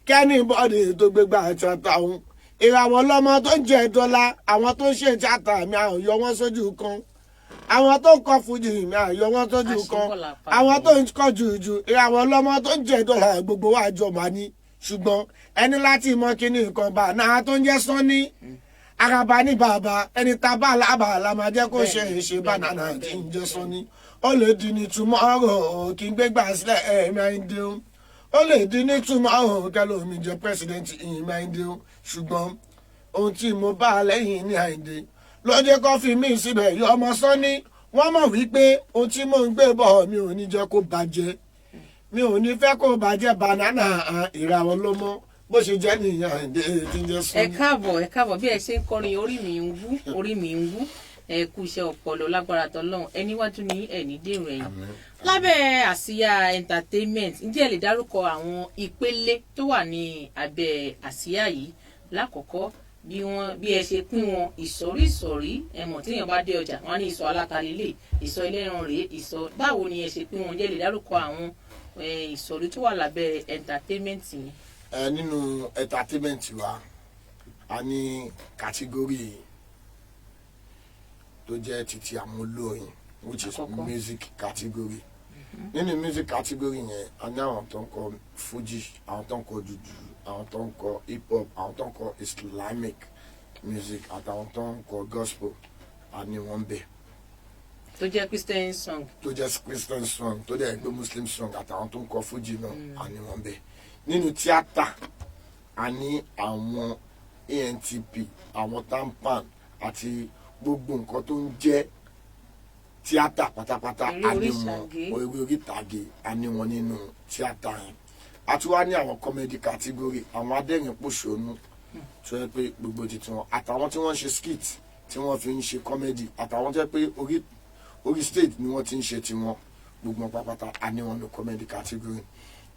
kẹ́ni bọ́ọ̀dì tó gbégbá tíátà òun ìràwọ̀ lọ́mọ tó ń jẹ́ dọ́là àwọn tó ń ṣe tíátà mi àwọn yọ wọ́n sójú kan àwọn tó ń kọ fújì mi àwọn yọ wọ́n sójú kan àwọn tó ń kọ jùjù ìràwọ̀ lọ́mọ tó ń jẹ́ dọ́là gbogbo wa jọ mà ní ṣùgbọ́n ẹni láti mọ kíní nǹkan bá náà tó ń jẹ́ Sunny araba ní bàbá ẹni tá a bá lábà la máa jẹ́ kó ṣe bánánà tí ń jẹ́ Sunny ó lè di ní tomorrow kí n gbégbá sílẹ̀ Àyìndé o ó lè di ní tomorrow kẹ́lẹ́ omi jẹ́ president Àyìndé o ṣùgbọ́n ohun tí mo bá lẹ́yìn ní Àyìndé ló jẹ́ kó fi mí síbẹ̀ yọ ọmọ Sunny wọ́n mọ̀ wípé ohun tí mò ń gbé bọ̀ mi ò ní jẹ́ kó bàjẹ́ mi ò ní fẹ́ kó bàjẹ́ bánánà ìràwọ̀ ló mọ́ bó ṣe jẹ́ nìyẹn Àyìndé tí ń jẹ́ Sunny. ẹ káàbọ̀ bí ẹ ṣe ń kọrin orí mi ń wú ẹ kú iṣẹ́ ọpọlọ lágbára tọlọ́run ẹni wájú ní ẹni dèrò ẹ̀yìn lábẹ́ àsíá entertainment ǹjẹ́ ẹ lè dárúkọ àwọn ìpele tó wà ní abẹ́ àsíá yìí lákọ̀ọ́kọ́ bí ẹ ṣe pín wọn ìsọ̀rí ẹ̀mọ̀ tíyàn bá dé ọjà wọn ní ìsọ̀ alátalélẹ̀ ìsọ̀ ẹlẹ́ran rèé ìsọ̀ báwo ni ẹ ṣe pín wọn ǹjẹ́ ẹ lè dárúkọ àwọn ìsọ̀rí tó wà lábẹ́ entertainment yẹn. nínú entertainment wa a ní kàtígórì tó jẹ́ títí àwọn olórin which is music category nínú music category yẹn a ní àwọn tó ń kọ fuji àwọn tó ń kọ jùjú àwọn tó ń kọ hip hop àwọn tó ń kọ Islamic music àtàwọn tó ń kọ gospel a ní wọn bẹ. tó jẹ́ Christian song. tó jẹ́ Christian song tó jẹ́ ẹgbẹ́ Muslim song àtàwọn tó ń kọ fuji náà a ní wọn bẹ. nínú tíátà a ní àwọn ANTP àwọn tampan àti gbogbo nǹkan tó ń jẹ́ tíátà pátápátá Eré a ní orí wọn ìtàgé. eré orí ìtàgé a ní wọn nínú tíátà yẹn a tún wá ní àwọn comedy category àwọn adẹ́rìn pòṣónú tó yẹ pé gbogbo titi wọn àtàwọn tí wọ́n ń ṣe skit tí wọ́n fi ń ṣe comedy àtàwọn tó yẹ pé orí stage ni wọ́n ti ń ṣe tiwọn gbogbo wọn pátápátá a ní wọn ní comedy category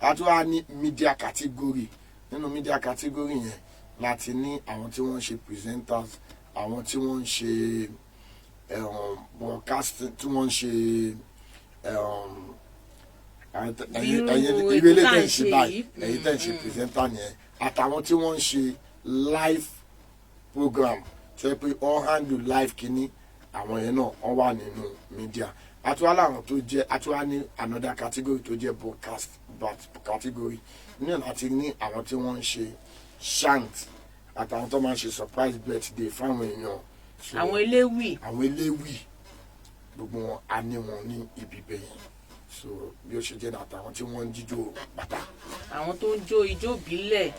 a tún wá ní media category nínú media category yẹn láti ní àwọn tí wọ́n ń ṣe presenters àwọn tí wọ́n ń ṣe broadcasting tí wọ́n ń ṣe ìwé ilé tẹ̀ ń ṣe báyìí ẹ̀yin tẹ̀ ń ṣe presenter yẹn àtàwọn tí wọ́n ń ṣe live program tó yẹ pé all handle live kínní àwọn yẹn náà wọ́n wà nínú media àtúwá làwọn tó jẹ́ àtúwá ní another category tó jẹ́ broadcast category nínú láti ní àwọn tí wọ́n ń ṣe chant àtàwọn tó máa ń ṣe surprise birthday fáwọn èèyàn àwọn eléwì gbogbo wọn a ní wọn ní ibi bẹ́yẹn so bí ó ṣe jẹ́ àtàwọn tí wọ́n ń jíjó pátá. àwọn tó ń jó ijó ìbílẹ̀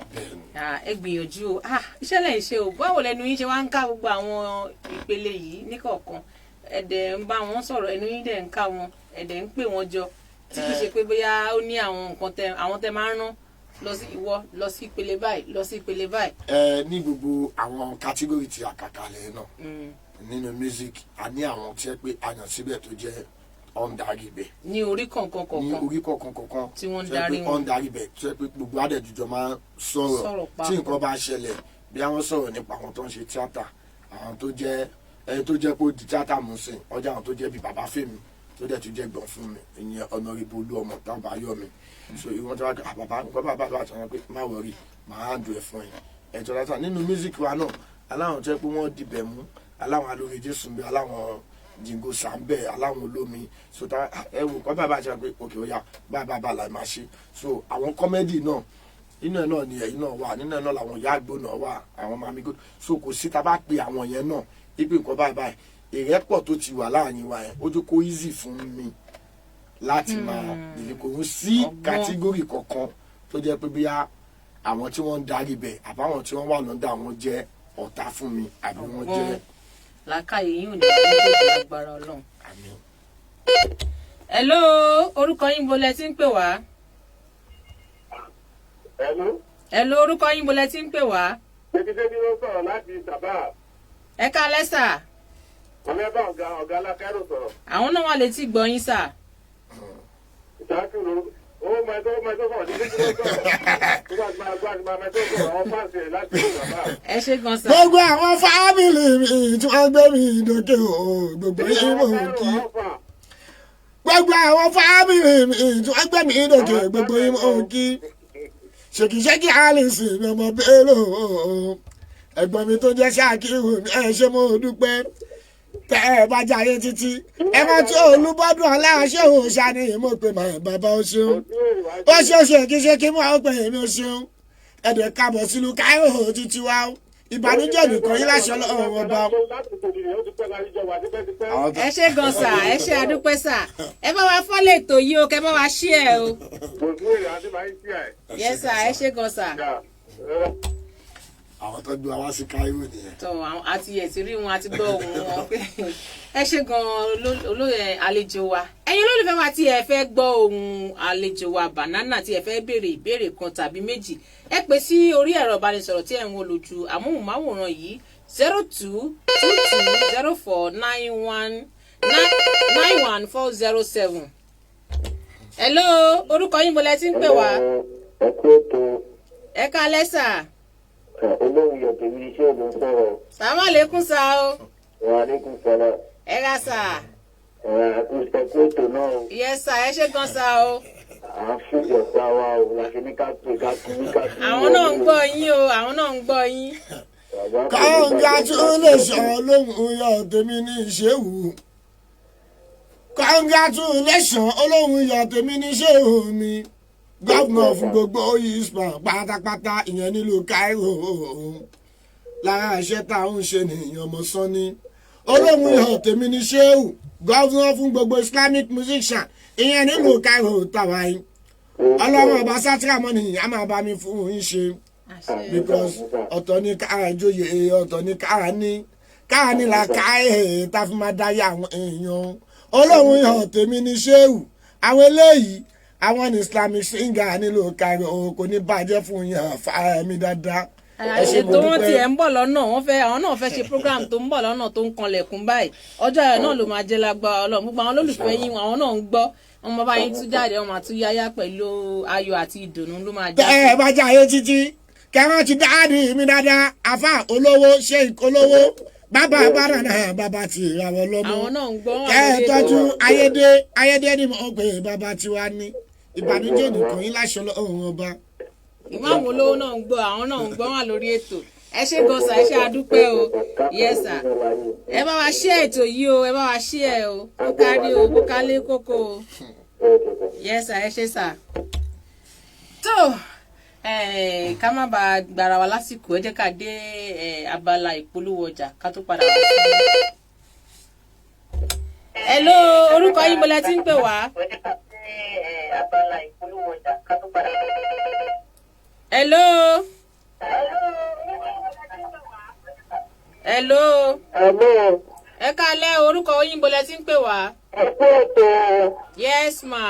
ẹ gbìyànjú o iṣẹ́ lẹ́yìn ṣe o báwo lẹnu yín ṣe wá ń ká gbogbo àwọn ìpele yìí níkọ̀ọ̀kan ẹ̀dẹ̀ ń bá wọn sọ̀rọ̀ ẹnu yín dẹ̀ ń ká wọn ẹ̀dẹ̀ ń pè wọ́n jọ tí kì í ṣe pé bóyá ó ní àwọn nǹkan àwọn tẹ máa ń rán lọ sí ìpele báyìí lọ sí ìpele báyìí. ní gbogbo àwọn kátígórì tí a kà kalẹ̀ náà nínú music a ní àwọn tí ẹ pé a yàn síbẹ̀ tó jẹ́ ọ̀ndarí bẹ̀. ní orí kọ̀ọ̀kan tí wọ́n ń darí wọn. ọ̀ndarí bẹ̀ tó yẹ pé gbogbo àdẹ̀jùjọ máa ń sọ̀rọ̀ tí nǹkan bá ṣẹlẹ̀ bí àwọn sọ̀rọ̀ nípa àwọn tó ń ṣe tíátà àwọn tó jẹ́ ẹni tó jẹ́ pé ó di tíátà mú sí ọjà àwọn tó jẹ́ bí bàbá Fẹ́mi tó dẹ̀ tún jẹ́ gbọ̀n fún mi ìyẹn Honorable Olúọmọ táwọn ayọ̀ mi so ìwọ́n tí wọ́n á bàbá nǹkan bàbá àti àwọn pé má wọrí màá dùn ẹ̀ fún yín ẹ̀jọ̀ látà nínú music wa náà aláwọn tó yẹ pé wọ́n dibẹ̀ mú aláwọn alóore Jésù ń bẹ aláwọn jingo sàmbẹ aláwọn olómi so ta ẹ wò kọ́ bàbá àti àwọn pé òkè ó yá bàbá la máa ṣe so àwọn kọ́mẹ́dì náà nínú ẹ̀ náà ni ẹ̀yin náà wà nínú ẹ̀ náà làwọn ìyá àgbò náà wà àwọn mami go so kò sí ta bá pe àwọn yẹn náà ipe nǹkan báyìí ìrẹ́pọ̀ tó ti wà láàrin wa yẹn ó tó kó easy fún mi láti máa dìde kò ń sí kàtígórì kankan tó jẹ́ pé bíyà àwọn tí wọ́n ń darí bẹ̀ àbáwọn tí wọ́n wà lọ́dà wọn jẹ́ ọ̀tá fún mi àbí wọ́n jẹ́. làákàyè yín ò ní ìgbésẹ̀ agbára Ọlọ́run. hello orúkọ yín bolẹ̀ tí ń pè wá. hello orúkọ yín bolẹ̀ tí ń pè wá. Débi ló sọ̀rọ̀ láti Sàbá. ẹ káalẹ́ sà. Wọ́n fẹ́ bá ọ̀gá alákẹ́rù sọ̀rọ̀. àwọn náà wà létí gbọ́ yín sà. Ìtàkùn ló ó mẹ́tọ́ sọ̀rọ̀ débi ló sọ̀rọ̀. Nígbà tí máa gbọ́ àti máa mẹ́tọ́ sọ̀rọ̀ àwọn fáǹsì rẹ̀ láti Sàbá. ẹ ṣe gan sà. gbogbo àwọn fámìlì mi tí wọ́n gbé mi dókè o gbogbo yín mò ń kí. gbogbo àwọn fámìlì mi tí wọ́n gbé mi dókè gbogbo yín mò ń kí. ṣèkìṣẹ́kì Alice mi ọmọ Bello ẹ̀gbọ́n mi tó jẹ́ Ṣàkíù ẹ ṣé mo dúpẹ́ tẹ ẹ bá jayé títí ẹ má tó Olúbọ́dún aláṣẹ òòṣà ni mo pè mọ bàbá o ṣeun ó ṣe kí ṣe kí mo àwọn pè mí o ṣeun ẹ̀dẹ̀ kábọ̀ sílùú Káírò títí wa ìbànújẹ́ nìkan yín láṣọ Ọlọ́run ọba. ẹ ṣe gan sà ẹ ṣe àdúpẹ́ sà ẹ bá wa fọ́lẹ̀ ètò yìí o kẹ bá wa ṣí ẹ o. yẹ sà ẹ ṣe gan sà. àwọn tó gbé wa sí Káírò nìyẹn. tó àti ẹ̀ ti rí wọn àti gbọ́ ohùn wọn pé ẹ ṣe gan olóyè àlejò wa ẹ̀yin olólùfẹ́ wa tí ẹ fẹ́ gbọ́ ohùn àlejò wa Banana tí ẹ fẹ́ béèrè ìbéèrè kan tàbí méjì ẹ pè sí orí ẹ̀rọ ìbánisọ̀rọ̀ tí ẹ ń wo lójú amóhùnmáwòrán yìí 022204919407. hello orúkọ yín bọ́lá tí ń pè wá. ẹ káalẹ́ sà. Olóhùn yọ̀tọ̀ mi iṣẹ́ ìlú sọ̀rọ̀. Sàmú àlékún sá o. Wà á lékún sọ̀rọ̀. Ẹ ra sà. Ẹ̀kú ètò náà o. Yes sà ẹ ṣe gan sá o. À ń fìjọ pa wa o, láti ní ká pè ká kí ní ká kí. Àwọn náà ń gbọ́ yín o, àwọn náà ń gbọ́ yín. Congratulations olóhùn yọ̀ tèmi ní ìṣèwù. Congratulations olóhùn yọ̀ tèmi ní ìṣèwù mi. Gọ́vnọ̀ fún gbogbo Hispan pátápátá ìyẹn nílùú Káírò lára iṣẹ́ tá à ń ṣe nìyẹn ọmọ Sanni olóhùn yọ̀ tèmi ní ṣéwù gọ́vnọ̀ fún gbogbo Islamic musician ìyẹn nílùú Káírò tàwa yìí ọlọ́run ọba sátìrà mọ́ nìyẹn á máa bá mi fún yín ṣe because ọ̀tọ̀ ní kára ìjòyè ọ̀tọ̀ ní kára ní làkàyè tá a fi máa dáyé àwọn èèyàn olóhùn ihàn tèmi ní ṣéwù àwọn eléyìí àwọn ní islamic singer nílò kárí o kò ní bàjẹ́ fún yàn fàmí dáadáa. àṣetò wọn tiẹ̀ ń bọ̀ lọ́nà àwọn náà fẹ́ ṣe program tó ń bọ̀ lọ́nà tó ń kanlẹ̀kùn báyìí ọjọ́ ẹ̀ náà ló máa jẹ́ lágbára Ọlọ́run gbogbo àwọn olólùfẹ́ yín àwọn náà ń gbọ́ wọn máa bá yín tún jáde wọn máa tún yáyá pẹ̀lú ayọ̀ àti ìdùnnú ló máa jáde. ẹ bá jáde títí kẹwọn ti dáàdì mi dáadáa àfa olówó ṣe ìkólówó bàbá bàrà náà bàbá ti ìyàwó lọ́mọ àwọn náà ń gbọ́ kẹ ẹ tọ́jú ayédè ni mo pè bàbá tiwa ní ìbànújẹ́ nìkan yín láṣọ ọ̀hún ọba. ìmáàmù olówó náà ń gbọ́ àwọn náà ń gbọ́ wà lórí ètò ẹ ṣé gọ́sà ẹ ṣé adúpẹ́ o yes sir ẹ bá wa ṣí ètò yìí o ẹ bá wa ṣí ẹ o kó kárí o kó kálé kókó o yes sir ẹ ṣé sir. tó ká má bàa gbára wa lásìkò ẹ jẹ́ ká dé abala ìpolówó ọjà ká tó padà wá. hello orúkọ yín bọ́lá tí ń pè wá. hello. hello. ẹ káalẹ́ orúkọ yín bọ́lá tí ń pè wá. yes ma.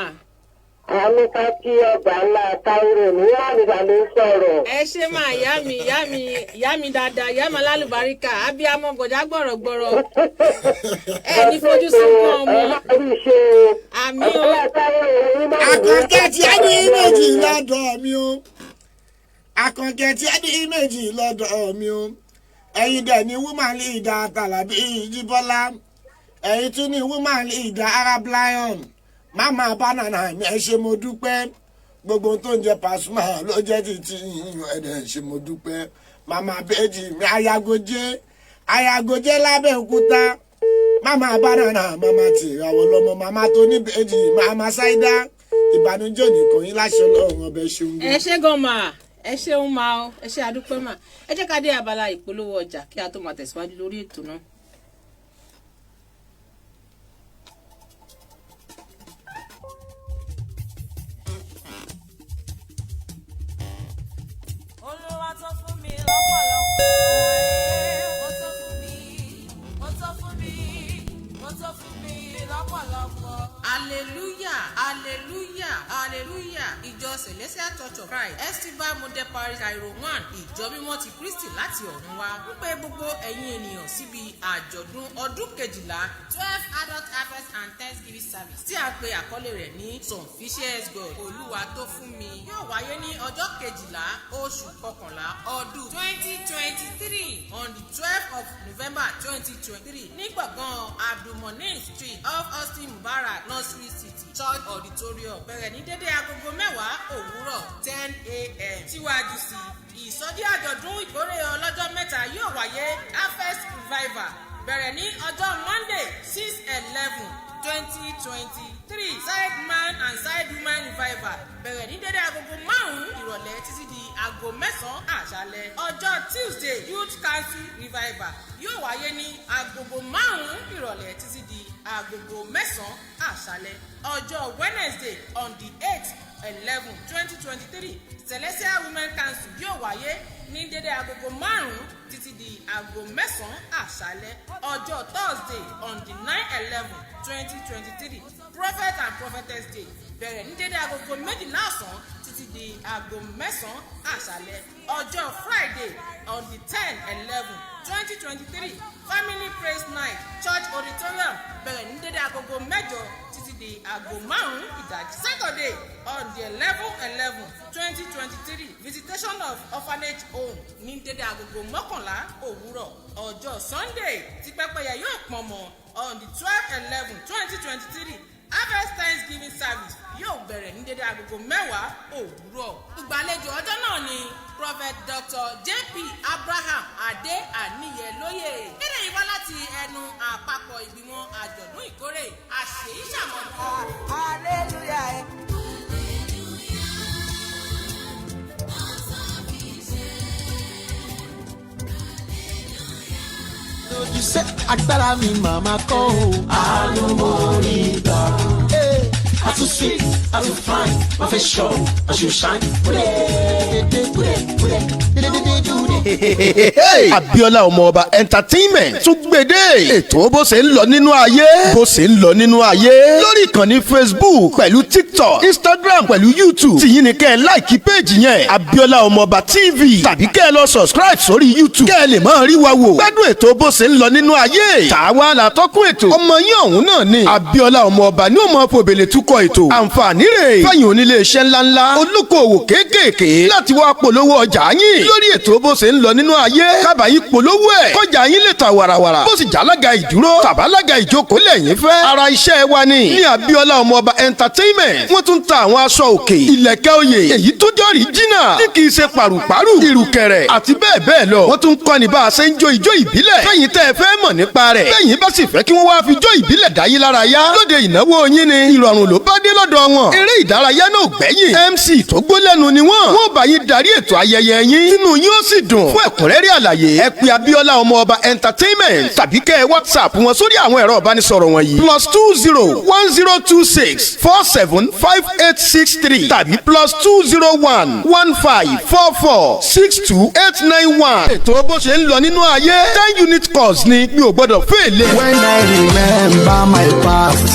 àmì ká kí ọgbà ńlá Táírò ní àmìgbà ló ń sọ̀rọ̀. ẹ ṣé máa ìyá mi dáadáa ìyá mi alálùbáríkà abiyamọ gọjá gbọ̀rọ̀gbọ̀rọ̀ ẹ ní fojú sunkún ọmọ àmì o. àkànkẹ́ tí a ní méjì lọ́dọ̀ mi o àkànkẹ́ tí a ní méjì lọ́dọ̀ mi o ẹ̀yin dẹ̀ ni woman leader Tàlàbí Jíbọ́lá ẹ̀yin tún ní woman leader Arab Lion mama banana mi ẹ ṣé mo dúpẹ́ gbogbo tó ń jẹ Pasuma ló jẹ́ títí ẹ̀dẹ̀ ṣé mo dúpẹ́ mama bẹ́ẹ̀jì mi ayagoje lábẹ́òkúta mama banana mama tìràwọ̀ lọ́mọ mama tó ní bẹ́ẹ̀jì mama ṣáídá ìbànújẹ́ nìkan yín láṣọ lọ́rùn ọbẹ̀ ṣeun. ẹ ṣé gan ma ẹ ṣeun ma o ẹ ṣé adúpẹ́ ma ẹ jẹ́ ká dé abala ìpolówó ọjà kí a tó máa tẹ̀síwájú lórí ètò náà. Hallelujah, hallelujah, hallelujah. Ìjọ Celestial Church of Christ, Estival Model Parish Cairo 1, ìjọ mímọ́ ti Kristi láti ọ̀run wá. Ń pè gbogbo ẹ̀yin ènìyàn síbi àjọ̀dún ọdún kejìlá 12 adult harvest and thanksgiving service tí a pè àkọlé rẹ̀ ní Some Fishes God Olúwa tó fún mi. Yóò wáyé ní ọjọ́ kejìlá oṣù kọkànlá ọdún 2023 on the 12th of November 2023 ní gbọ̀ngàn Abdulmonin Street off Austin Mubarak Nursery City Church Auditorium bẹ̀rẹ̀ ní dédé agogo 10 òwúrọ̀ 10 a.m. síwájú sí ìsọjí àjọ̀dún ìkórè ọlọ́jọ́ mẹ́ta yóò wáyé harvest revival bẹ̀rẹ̀ ní ọjọ́ Monday 6/11/2023 side man and side woman revival bẹ̀rẹ̀ ní dédé agogo 5 ìrọ̀lẹ́ títí di aago 9 àṣálẹ́. ọjọ́ Tuesday youth council revival yóò wáyé ní agogo 5 ìrọ̀lẹ́ títí di agogo 9 àṣálẹ́. ọjọ́ Wednesday on the 8/11/2023 Celestial Women Council yóò wáyé ní dédé agogo 5 títí di aago 9 àṣálẹ́. ọjọ́ Thursday on the 9/11/2023 Prophet and Prophetess Day bẹ̀rẹ̀ ní dédé agogo 12 ọ̀sán títí di aago 9 àṣálẹ́. ọjọ́ Friday on the 10/11/2023 Family Praise Night Church Auditorium bẹ̀rẹ̀ ní dédé agogo 8 títí di aago 5 ìdájí. Saturday on the 11/11/2023 Visitation of Orphanage Home ní dédé agogo 11 òwúrọ̀. ọjọ́ Sunday tí pẹ́pẹ́yẹ yóò pọ̀n mọ́ on the 12/11/2023 Harvest Thanksgiving Service yóò bẹ̀rẹ̀ ní dédé agogo 10 òwúrọ̀. ìgbàlejò ọjọ́ náà ni Prophet Dr. J.P. Abraham Adé Àníyẹlóyè. kéde yìí wá láti ẹnu àpapọ̀ ìgbìmọ̀ àjọ̀dún ìkórè àṣèyí ṣàmọ̀kọ́. hallelujah. You say agbára mi màmá kọ́ o. Àánú mo rí gbà. I too sweet, I too fine, my face show, I should shine. Put it, put it, put it, put it, Abíọ́lá ọmọọba entertainment tún gbèdé ètò bó ṣe ń lọ nínú ayé lórí ìkànnì Facebook pẹ̀lú TikTok, Instagram pẹ̀lú YouTube tìyín ni kẹ́ ẹ láìkí péèjì yẹn Abíọ́lá ọmọọba TV tàbí kẹ́ ẹ lọ subscribe sórí YouTube kẹ́ ẹ lè máa rí wa wò gbádùn ètò bó ṣe ń lọ nínú ayé tàwa la tọ́kùn ètò ọmọ yín ọ̀hún náà ni Abíọ́lá ọmọọba ní òmò fòbèlè túkọ̀ ètò àǹfààní rẹ̀ fẹ̀yìn onílé iṣẹ́ ńláńlá olókoòwò kéékèèké láti wá polówó ọjà yín lórí ètò bó ṣe ń lọ nínú ayé kábàáyí polówó ẹ̀ kọjá yín lè ta wàràwàrà bó sì jàlága ìdúró tàbálága ìjókòó lẹ́yìn fẹ́ ara iṣẹ́ wa ni ní Abíọ́lá ọmọọba entertainment wọ́n tún ta àwọn aṣọ òkè ìlẹ̀kẹ̀ oyè èyí tó jọ́rì jìnnà tí kì í ṣe pàrùpàrù ìrùkẹ̀rẹ̀ àti bẹ́ẹ̀ bẹ́ẹ̀ lọ wọ́n tún kọ́ni bá a ṣe ń jó ijó ìbílẹ̀ fẹ́yìn tẹ́ ẹ fẹ́ mọ̀ nípa rẹ̀ fẹ́yìn bá sì fẹ́ kí wọ́n wá fi jó ìbílẹ̀ dáyé lára yá lóde ìnáwó yín ni ìrọ̀rùn ló bá dé lọ́dọ̀ wọn eré ìdárayá náà gbẹ̀yìn MC tó gbólẹ́nu ni wọ́n bá yín darí ètò ayẹyẹ yín tínú yín ó sì dùn fún ẹ̀kúnrẹ́rẹ́ àlàyé ẹ pè Abíọ́lá ọmọọba entertainment tàbí kẹ́ ẹ WhatsApp wọn sórí àwọn ẹ̀rọ ìbánisọ̀rọ̀ wọ̀nyí +20 1027 5863 tàbí +201 1544 62891. ètò bó ṣe ń lọ nínú ayé 10 unit course ni mi ò gbọ́dọ̀ fèlè. When I remember my past.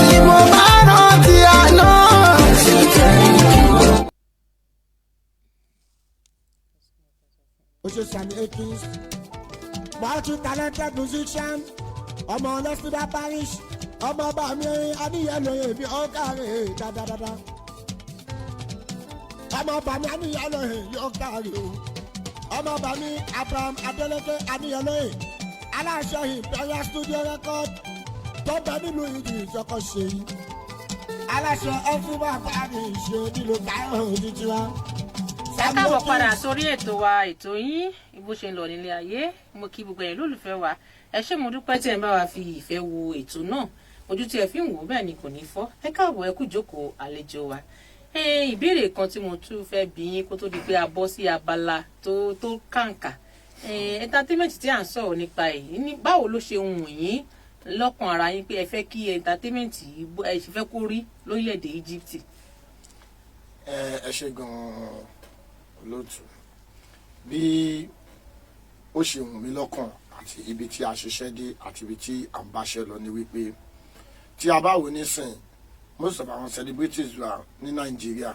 Tí mo bá rántí àná. ó ṣe Sami Akins multi-talented musician ọmọ lẹ́sìdá parish ọmọ ọba mi adíyẹlóye mi ó káre dáadáa ọmọ ọba mi adíyẹlóye yóò káre o ọmọ ọba mi Abraham Adeleke adíyẹlóye aláṣẹ Imperial Studio Record tó bẹ nílùú ìdí ìjọkọ ṣe yìí aláṣẹ ẹfúnbà parish ṣe nílùú káyọ̀ òjijì wa. Ẹ káàbọ̀ padà sórí ètò wa ètò yín bó ṣe ń lọ nílé ayé mo kí gbogbo ẹ̀yin lólùfẹ́ wa ẹ ṣé mo dúpẹ́ tí ẹ bá wa fi ìfẹ́ wo ètò náà ojú tí ẹ fi ń wò bẹ́ẹ̀ ni kò ní fọ́ ẹ káàbọ̀ ẹ kú jókòó àlejò wa ìbéèrè kan tí mo tún fẹ́ bi yín kó tó di pé a bọ́ sí abala tó kàǹkà entertainment tí à ń sọ̀rọ̀ nípa èyí ní báwo ló ṣe wù yín lọ́kàn ara yín pé ẹ fẹ́ kí entertainment yìí ẹ sì fẹ́ kó rí lórílẹ̀‐èdè Egypt. ẹ ṣe gan-an lótú bí ó ṣe wù mí lọ́kàn àti ibi tí a ṣiṣẹ́ dé àti ibi tí à ń báṣẹ́ lọ ni wípé tí a bá wò nísìn most of our celebrities wa ní Nàìjíríà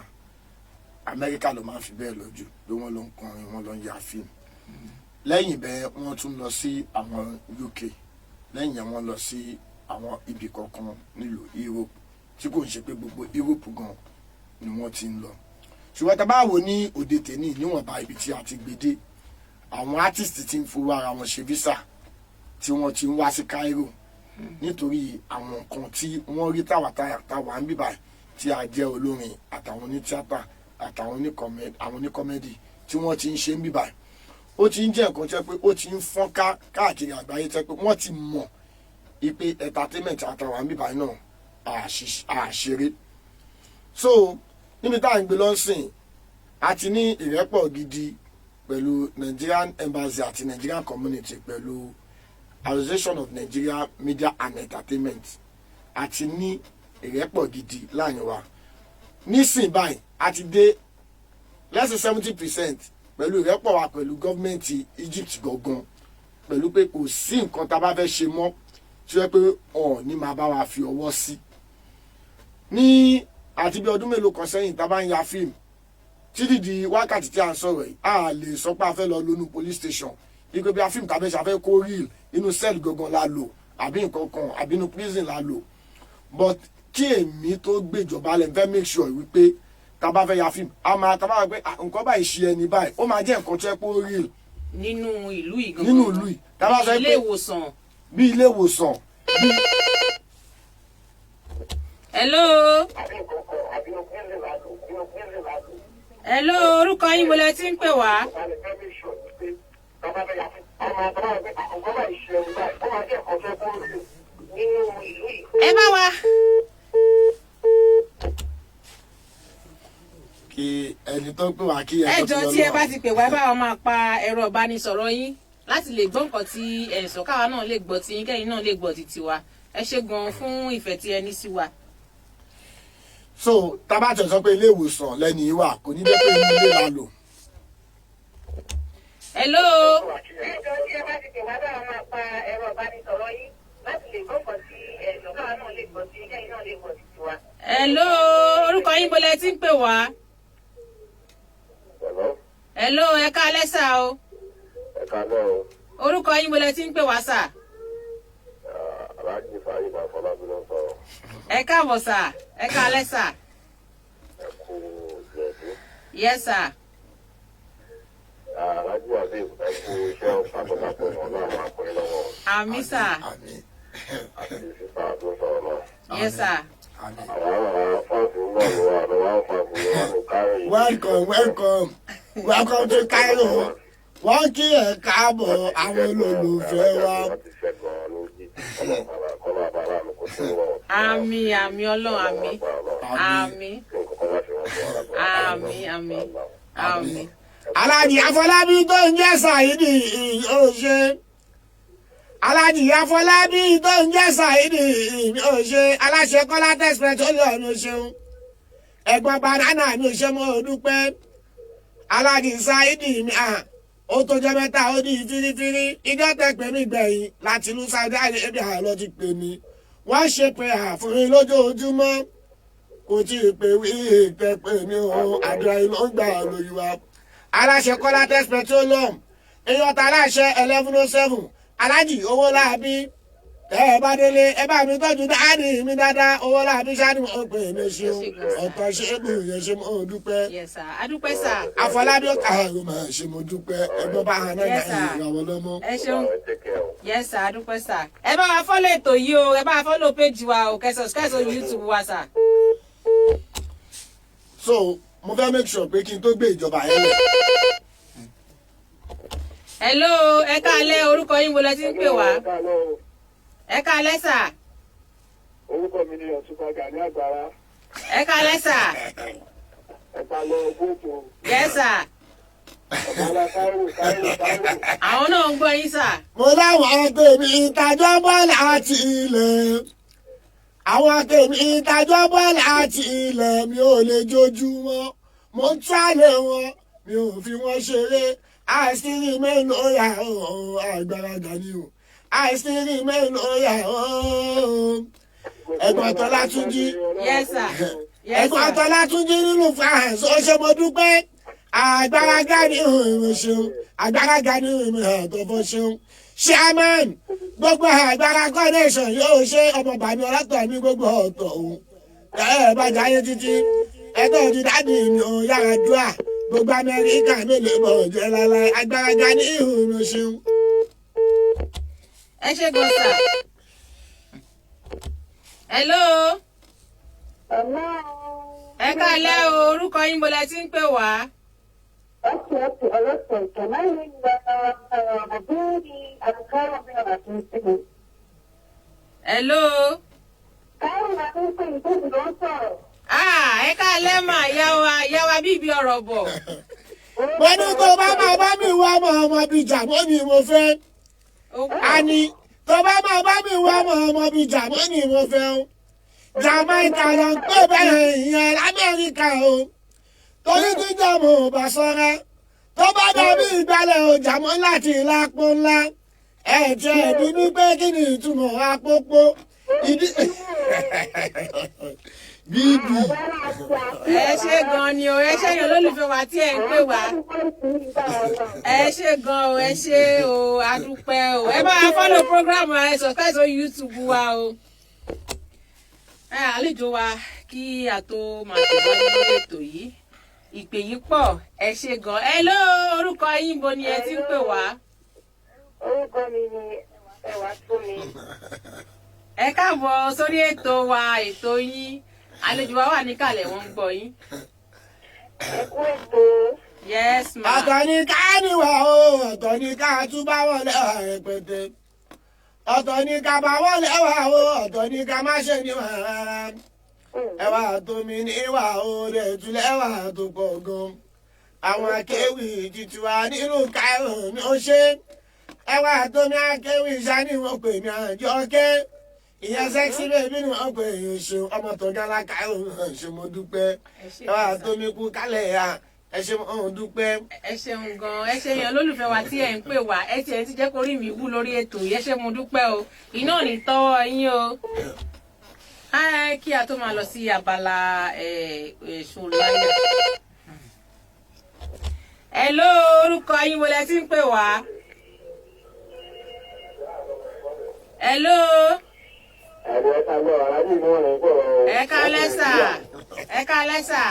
Amẹ́ríkà ló máa ń fi bẹ́ẹ̀ lójú bí wọ́n ló ń kọrin wọ́n ló ń ya fíìmù lẹ́yìn bẹ́ẹ̀ wọ́n tún lọ sí àwọn UK lẹ́yìn yẹn wọ́n lọ sí àwọn ibì kọ̀ọ̀kan nílùú Europe tí kò ń ṣe pé gbogbo Europe gan ni wọ́n ti ń lọ ṣùgbọ́n tá a bá wò ní òde tèmi níwọ̀nba ibi tí a ti gbé dé àwọn artist ti ń fowó ara wọn ṣe visa tí wọ́n ti ń wá sí Cairo nítorí àwọn nǹkan tí wọ́n rí táwa ń bíbà tí a jẹ́ olórin àtàwọn onítíátà àtàwọn oníkọ́mẹ́dì tí wọ́n ti ń ṣe ń bíbà ó ti ń jẹ́ nǹkan tẹ́ pé ó ti ń fọ́n káàkiri àgbáyé tẹ́ pé wọ́n ti mọ̀ ipe entertainment àtàwọn ń bíbà náà àṣeré so níbi tá à ń gbé lọ́sìn a ti ní ìrẹ́pọ̀ gidi pẹ̀lú Nigerian Embassy àti Nigerian Community pẹ̀lú Association of Nigeria Media and Entertainment a ti ní ìrẹ́pọ̀ gidi láàrin wa nísìn báyìí a ti dé less than 70% pẹ̀lú ìrẹ́pọ̀ wa pẹ̀lú gọ́ọ̀mẹ̀ntì Egypt gangan pẹ̀lú pé kò sí nǹkan tá a bá fẹ́ ṣe mọ́ tí wọ́n pé ọ̀ ní máa bá wa fi ọwọ́ sí ní àti bí ọdún mélòó kan sẹ́yìn tá a bá ń ya fíìmù títí di wákàtí tí a ń sọ̀rọ̀ yìí a lè sọ pé a fẹ́ lọ lónú police station ike bí a fíìmù tàbí ṣàfẹ́ kó real inú cell gangan la lò àbí nǹkan kan àbí inú prison la lò but kí èmi tó gbèjọba lẹ́ fẹ́ make sure wípé tá a bá fẹ́ ya fíìmù a máa tá a bá wà pé nǹkan báyìí ṣe ẹni báyìí ó máa jẹ́ nǹkan tó yẹ kó real nínú ìlú yìí gangan nínú ìlú yìí tá a bá fẹ́ pé bí ilé ìwòsàn bí. Hello. Hello, orúkọ yín mo lẹ ti ń pè wá. Ẹ bá wa. Kí ẹni tó pè wá kí ẹ jọ tí ẹ bá ti pè wá bá wa máa pa ẹ̀rọ ìbánisọ̀rọ̀ yín láti lè gbọ́ nǹkan tí ẹ sọ káwa náà lè gbọ́ tí yín kẹ́yìn náà lè gbọ́ ti tiwa. Ẹ ṣé gan fún ìfẹ́ tí ẹ ní sí wa. So tábàtẹ̀ sọ pé ilé ìwòsàn lẹ́ni wà kò ní jẹ́ pé inú ilé la lò hello. ẹjọ́ tí ẹ bá ti pè wá bá wọn máa pa ẹ̀rọ ìbánisọ̀rọ̀ yín láti lè gbọ́kàn sí ẹ̀sùn káwa náà lè gbọ́ sí kẹ́yìn náà lè gbọ́ sí tiwa. hello orúkọ yín bọ́lẹ̀ tí ń pè wá. hello ẹ káalẹ́ sà o. ẹ káalẹ́ o. orúkọ yín bọ́lẹ̀ tí ń pè wá sà. aláàjì fàyè bá fọlábí ló ń sọ̀rọ̀. ẹ káàbọ̀ sà ẹ káalẹ́ sà. ẹ kú ìgbẹ̀dú. yes sà. aláàjì àbí ẹ kú iṣẹ́ takuntakun náà máa pín lọ́wọ́. àmín sà. àti sísá tó sọ̀rọ̀ náà. yes sà. àwọn fáàfù náà ló wà lọ́wọ́ fáàfù ló wà ní káyọ̀. welcome to Cairo wọ́n kí ẹ káàbọ̀ àwọn olólùfẹ́ wa. àmín àmín ọlọ́run àmín àmín àmín àmín àmín. Aláàjì Afọlábí tó ń jẹ́ Sàídì òṣè. Aláàjì Afọlábí tó ń jẹ́ Sàídì òṣè. Aláṣẹ Kọ́lá Express tó lè ọ̀nà ṣeun. Ẹ̀gbọ́n banana mi ò ṣe mọ́ dúpẹ́. Aláàjì Sàídì mi ó tó jẹ́ mẹ́ta ó di fírífírí. Ìjọ tẹ pè mí gbẹ̀yìn láti ìlú Saudi Arabia lọ ti pè mí. Wọ́n ṣe pé fún mi lójoojúmọ́. Kò tí ì pè wí ìpẹ́ pè mí o. Àdúrà ìlú ń gbà lórí wa. Aláṣẹ Kọ́lá Petroleum èèyàn tá aláṣẹ 1107 Aláàjì Owólabí ẹ bá délé ẹ bá mi tọ́jú dáàdì mi dáadáa Owólabí ṣáàdì wọn pè mí ṣeun ọ̀tọ̀ ṣẹ́gun yẹn ṣe mo dúpẹ́. yes sir adúpẹ́ sà. Afọlábí ó kà ó máa ṣe mo dúpẹ́ ẹgbọ́n bá hàn náà ìyàwó lọ́mọ. ẹ ṣeun yes sir adúpẹ́ sà. ẹ bá wa fọ́lọ̀ ètò yìí o ẹ bá wa fọ́lọ̀ péjì wa o kẹ́ subscribe sórí YouTube wa sà. so mo fẹ́ make sure pé kí n tó gbé ìjọba yẹn lẹ̀. hello ẹ káalẹ́ orúkọ yín wo lẹ ti ń pè wá. ẹ káalẹ́ sà. orúkọ mi ni Ọ̀túnba Gani Agbára. ẹ káalẹ́ sà. ẹ káalẹ́ gbóòtò. yes sà. ọ̀bọ̀lá Káírò. àwọn náà ń gbọ́ yín sà. mo láwọn tèmi ìtajọ́ bọ́ọ̀lù àti ilẹ̀. Àwọn tèmi ìtajọ́ bọ́ọ̀lù àti ilẹ̀ mi ò lè jojúmọ́. Mo ń tálẹ̀ wọn, mi ò fi wọ́n ṣeré. I still remain loyal, Agbára Gani o. I still remain loyal. Ẹ̀gbọ́n Tọ́látúnjí. yes sir. Ẹ̀gbọ́n Tọ́látúnjí nínú France, ó ṣe mo dúpẹ́. Agbára Gani o ṣeun. Agbára Gani o àtọ̀fọ́ ṣeun. Chairman gbogbo Agbára coordination yóò ṣe ọmọ bàmí ọlọ́tọ̀ ní gbogbo ọ̀tọ̀ òun ẹ bá jáyé títí ẹgbẹ́ òjì dáàdì mi ò yára dúà gbogbo Amẹ́ríkà mélòó bọ̀ jẹ́ láláì Agbára Gani ìhùn ṣeun. ẹ ṣe gan sà. hello. ẹ káalẹ́ o orúkọ yín bó lẹ ti ń pè wá. Okay, can I ring the baby and Carol being hello. ẹ káalẹ́ mà yá wa bíbí ọ̀rọ̀ bọ̀. wọ́n ní tó bá máa bá mi wá ọmọ bíi jàmọ́ ni mo fẹ́. àní tó bá máa bá mi wá ọmọ bíi jàmọ́ ni mo fẹ́ o. Jamaica ló ń pè bẹ́ẹ̀ ìyẹn l'Amẹ́ríkà o. Torí tí jọ̀mọ̀ ò bá sọ́ra tó bá dàbí ìgbàlẹ̀ òjàmọ́ láti lápò ńlá ẹ̀jẹ̀ ẹ̀dí ní pé kí ni ìtumọ̀ àpòpọ̀ ìdí. bíbí. ẹ ṣe gan ni o ẹ ṣe yàn lólùfẹ́ wa tí ẹ ń pè wá ẹ ṣe gan o ẹ ṣe o adúpẹ́ o ẹ bá follow program ẹ subscribe sí YouTube wa o. àlejò wa kí a tó máa tẹ̀síwájú lórí ètò yìí ìpè yìí pọ̀ ẹ ṣe gan. hello orúkọ yín bo ni ẹ ti ń pè wá. orúkọ mi ni ẹwà tó mi. ẹ káàbọ̀ sórí ètò wa ètò yín àlejò wa wà níkàlẹ̀ wọ́n ń gbọ́ yín. ẹ kú ètò. yes ma. ọ̀tọ̀ ni ká níwà o ọ̀tọ̀ ni ká tún bá wọn lẹ́wà rẹpẹtẹ ọ̀tọ̀ ni ká bá wọn lẹ́wà o ọ̀tọ̀ ni ká má ṣe níwà rárá. Ẹwà tó mi níwà o rẹ̀ tún lẹ́wà tó pọ̀ gan. Àwọn akéwì títí wa nínú Cairo ni ó ṣe. Ẹwà tó mi akéwì ṣá ni wọ́n pè mí Àjọkẹ́. Ìyẹn sẹ́ksì bèbí ni wọ́n pè é ṣeun. Ọmọ tó gánlá Cairo náà ṣe mo dúpẹ́. Ẹwà tó mi kú kálẹ̀ ya. ẹ ṣe òun dúpẹ́. ẹ ṣeun gan ẹ ṣe yan lólùfẹ́ wa tí ẹ ń pè wá ẹ tiẹ̀ ti jẹ́ kó rí mi wú lórí ètò yìí ẹ ṣe mo dúpẹ́ o iná ò ní tọ́wọ́ yín o. Kí a tó máa lọ sí abala èso láyà. Hello, orúkọ yín wo lẹ ti ń pè wá? Hello. Ẹ káalẹ́ sà. Ẹ káalẹ́ sà.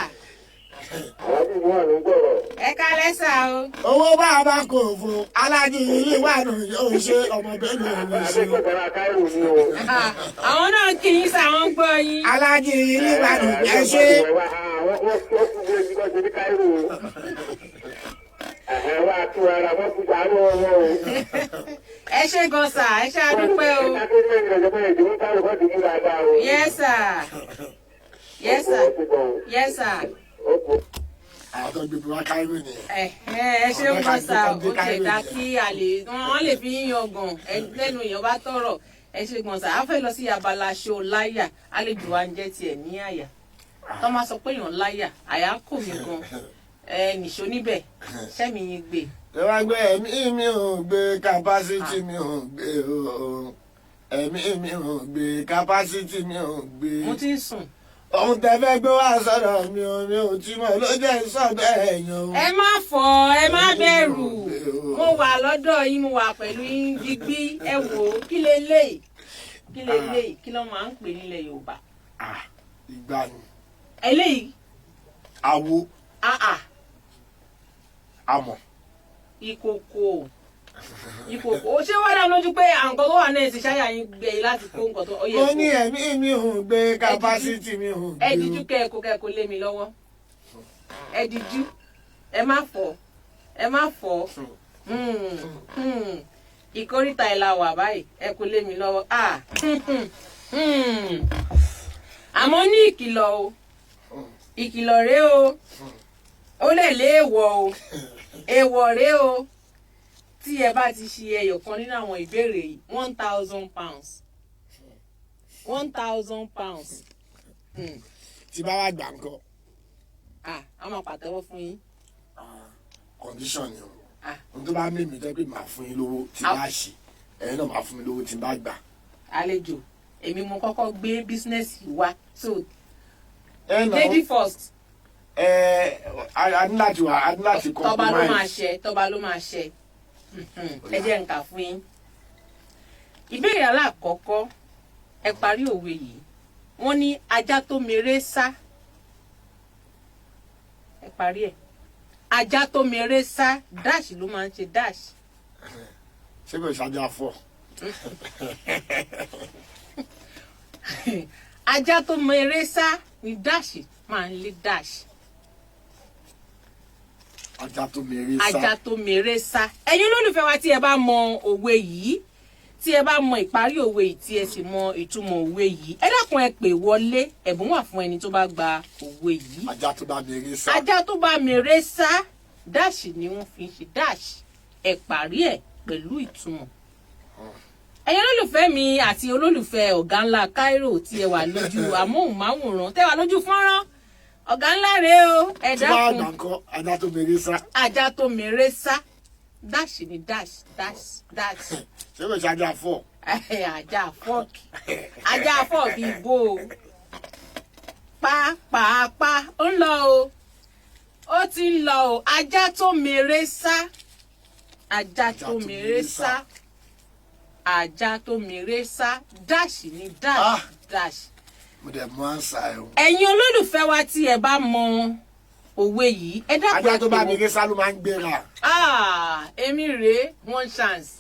Ẹ káalẹ́ sà o. Owó bàbá kò fún alájí ilé wà nù yóò ṣe ọmọ bẹ́ẹ̀ ni òun ṣe. Àwọn náà kì í sà wọ́n gbọ́ yín. Alájí ilé wà nù yóò ṣe. Ẹ ṣe gan sà ẹ ṣe àdúpẹ́ o. Yes sir. Yes sir. Yes sir. Àwọn gbogbo wa káyọ̀ ni. Ẹ ṣe ń bọ̀ sà ó ṣe dá kí wọ́n lè fi yín ọgàn lẹ́nu èèyàn bá tọrọ ẹ ṣe gbọ̀n sà á fẹ́ lọ sí abala aṣọ láyà àlejò wa ń jẹ́ tiẹ̀ ní àyà tó máa sọ pé èèyàn láyà àyà kò mí gan nìṣó níbẹ̀ ṣẹ́mi yín gbé. Ẹ wá gbé ẹ̀mí mi ò gbé capacity mi ò gbé o ẹ̀mí mi ò gbé capacity mi ò gbé. Mo ti ń sùn. Ohun tẹ fẹ́ gbé wá sọ́dọ̀ mi ò tí mo ló jẹ́ sọ́dọ̀ ẹ̀yàn o. Ẹ má fọ̀ ẹ má bẹ̀rù mo wà lọ́dọ̀ yín mo wà pẹ̀lú yín digbí ẹ wò ó kí leléyìí kí ló máa ń pè nílẹ̀ Yorùbá. Ìgbà ni. Eléyìí. Àwo. Amọ̀. Ìkòkò ó ṣé wá dá lójú pé nǹkan tó wà náà ti ṣáyà yín gbé láti kó nǹkan tó yẹ kó. Mo ní ẹ̀mí mi ò gbé capacity mi ò gbé. Ẹ díjú kẹ́ẹ̀kọ́ lé mi lọ́wọ́ ẹ díjú ẹ má fọ́ ìkórìtà ìlà wà báyìí ẹ kó lé mi lọ́wọ́ àmọ́ ní ìkìlọ̀ rèé o ó lè lé èèwọ̀ rèé o tí ẹ bá ti ṣe ẹyọ kan nínú àwọn ìbéèrè yìí £1,000 £1,000. Tí bá wà gbà ńkọ́. A máa pàtẹ́wọ́ fún yín. Condition ni o. Ohun tó bá mímí jẹ́ pé màá fún yín lówó tí bá ṣe ẹ̀yin náà máa fún mi lówó tí bá gbà. Àlejò èmi mo kọ́kọ́ gbé bísínẹ́sì wá so lady first. A ní láti compromise. Tọ́ba ló máa ṣe. Ẹ jẹ́ n kà fún yín. Ìbéèrè alákọ̀ọ́kọ́ ẹ parí òwe yìí wọ́n ní ajá tó mèrè sá ẹ parí ẹ̀ ajá tó mèrè sá dash ló máa ń ṣe dash. Ṣé kò ṣáájú afọ. Ajá tó mèrè sá ni dash máa ń lé dash. Ajá tó mèrè sá. Ajá tó mèrè sá. Ẹ̀yin olólùfẹ́ wa tí ẹ bá mọ òwe yìí tí ẹ bá mọ ìparí òwe yìí tí ẹ sì mọ ìtumọ̀ òwe yìí ẹ dákun ẹ pè wọlé ẹ̀bùn wà fún ẹni tó bá gba òwe yìí. Ajá tó bá mèrè sá. Ajá tó bá mèrè sá dash ni wọ́n fi ń ṣe dash ẹ parí ẹ̀ pẹ̀lú ìtumọ̀. Ẹ̀yin olólùfẹ́ mi àti olólùfẹ́ ọ̀gá ńlá Cairo tí ẹ wà lójú amóhùnmáwòrán tẹ́ wà lójú fọ́nrán ọ̀gá ńlá rèé o ẹ dákun. Tí bá gbà ńkọ́ ajá tó mèrè sá. Ajá tó mèrè sá dash ni dash. Ṣé kò ṣáájú afọ. Ajá fọ́ọ̀kì ìbò pàápàá ó ń lọ o ó ti ń lọ o ajá tó mèrè sá ajá tó mèrè sá ajá tó mèrè sá dash ni dash. Mo dẹ̀ mú ànsá ẹ̀ o. Ẹ̀yin olólùfẹ́ wa tí ẹ bá mọ òwe yìí ẹ dákun. Ajá tó bá mèrè sá ló máa ń gbéra. Èmi rèé one chance.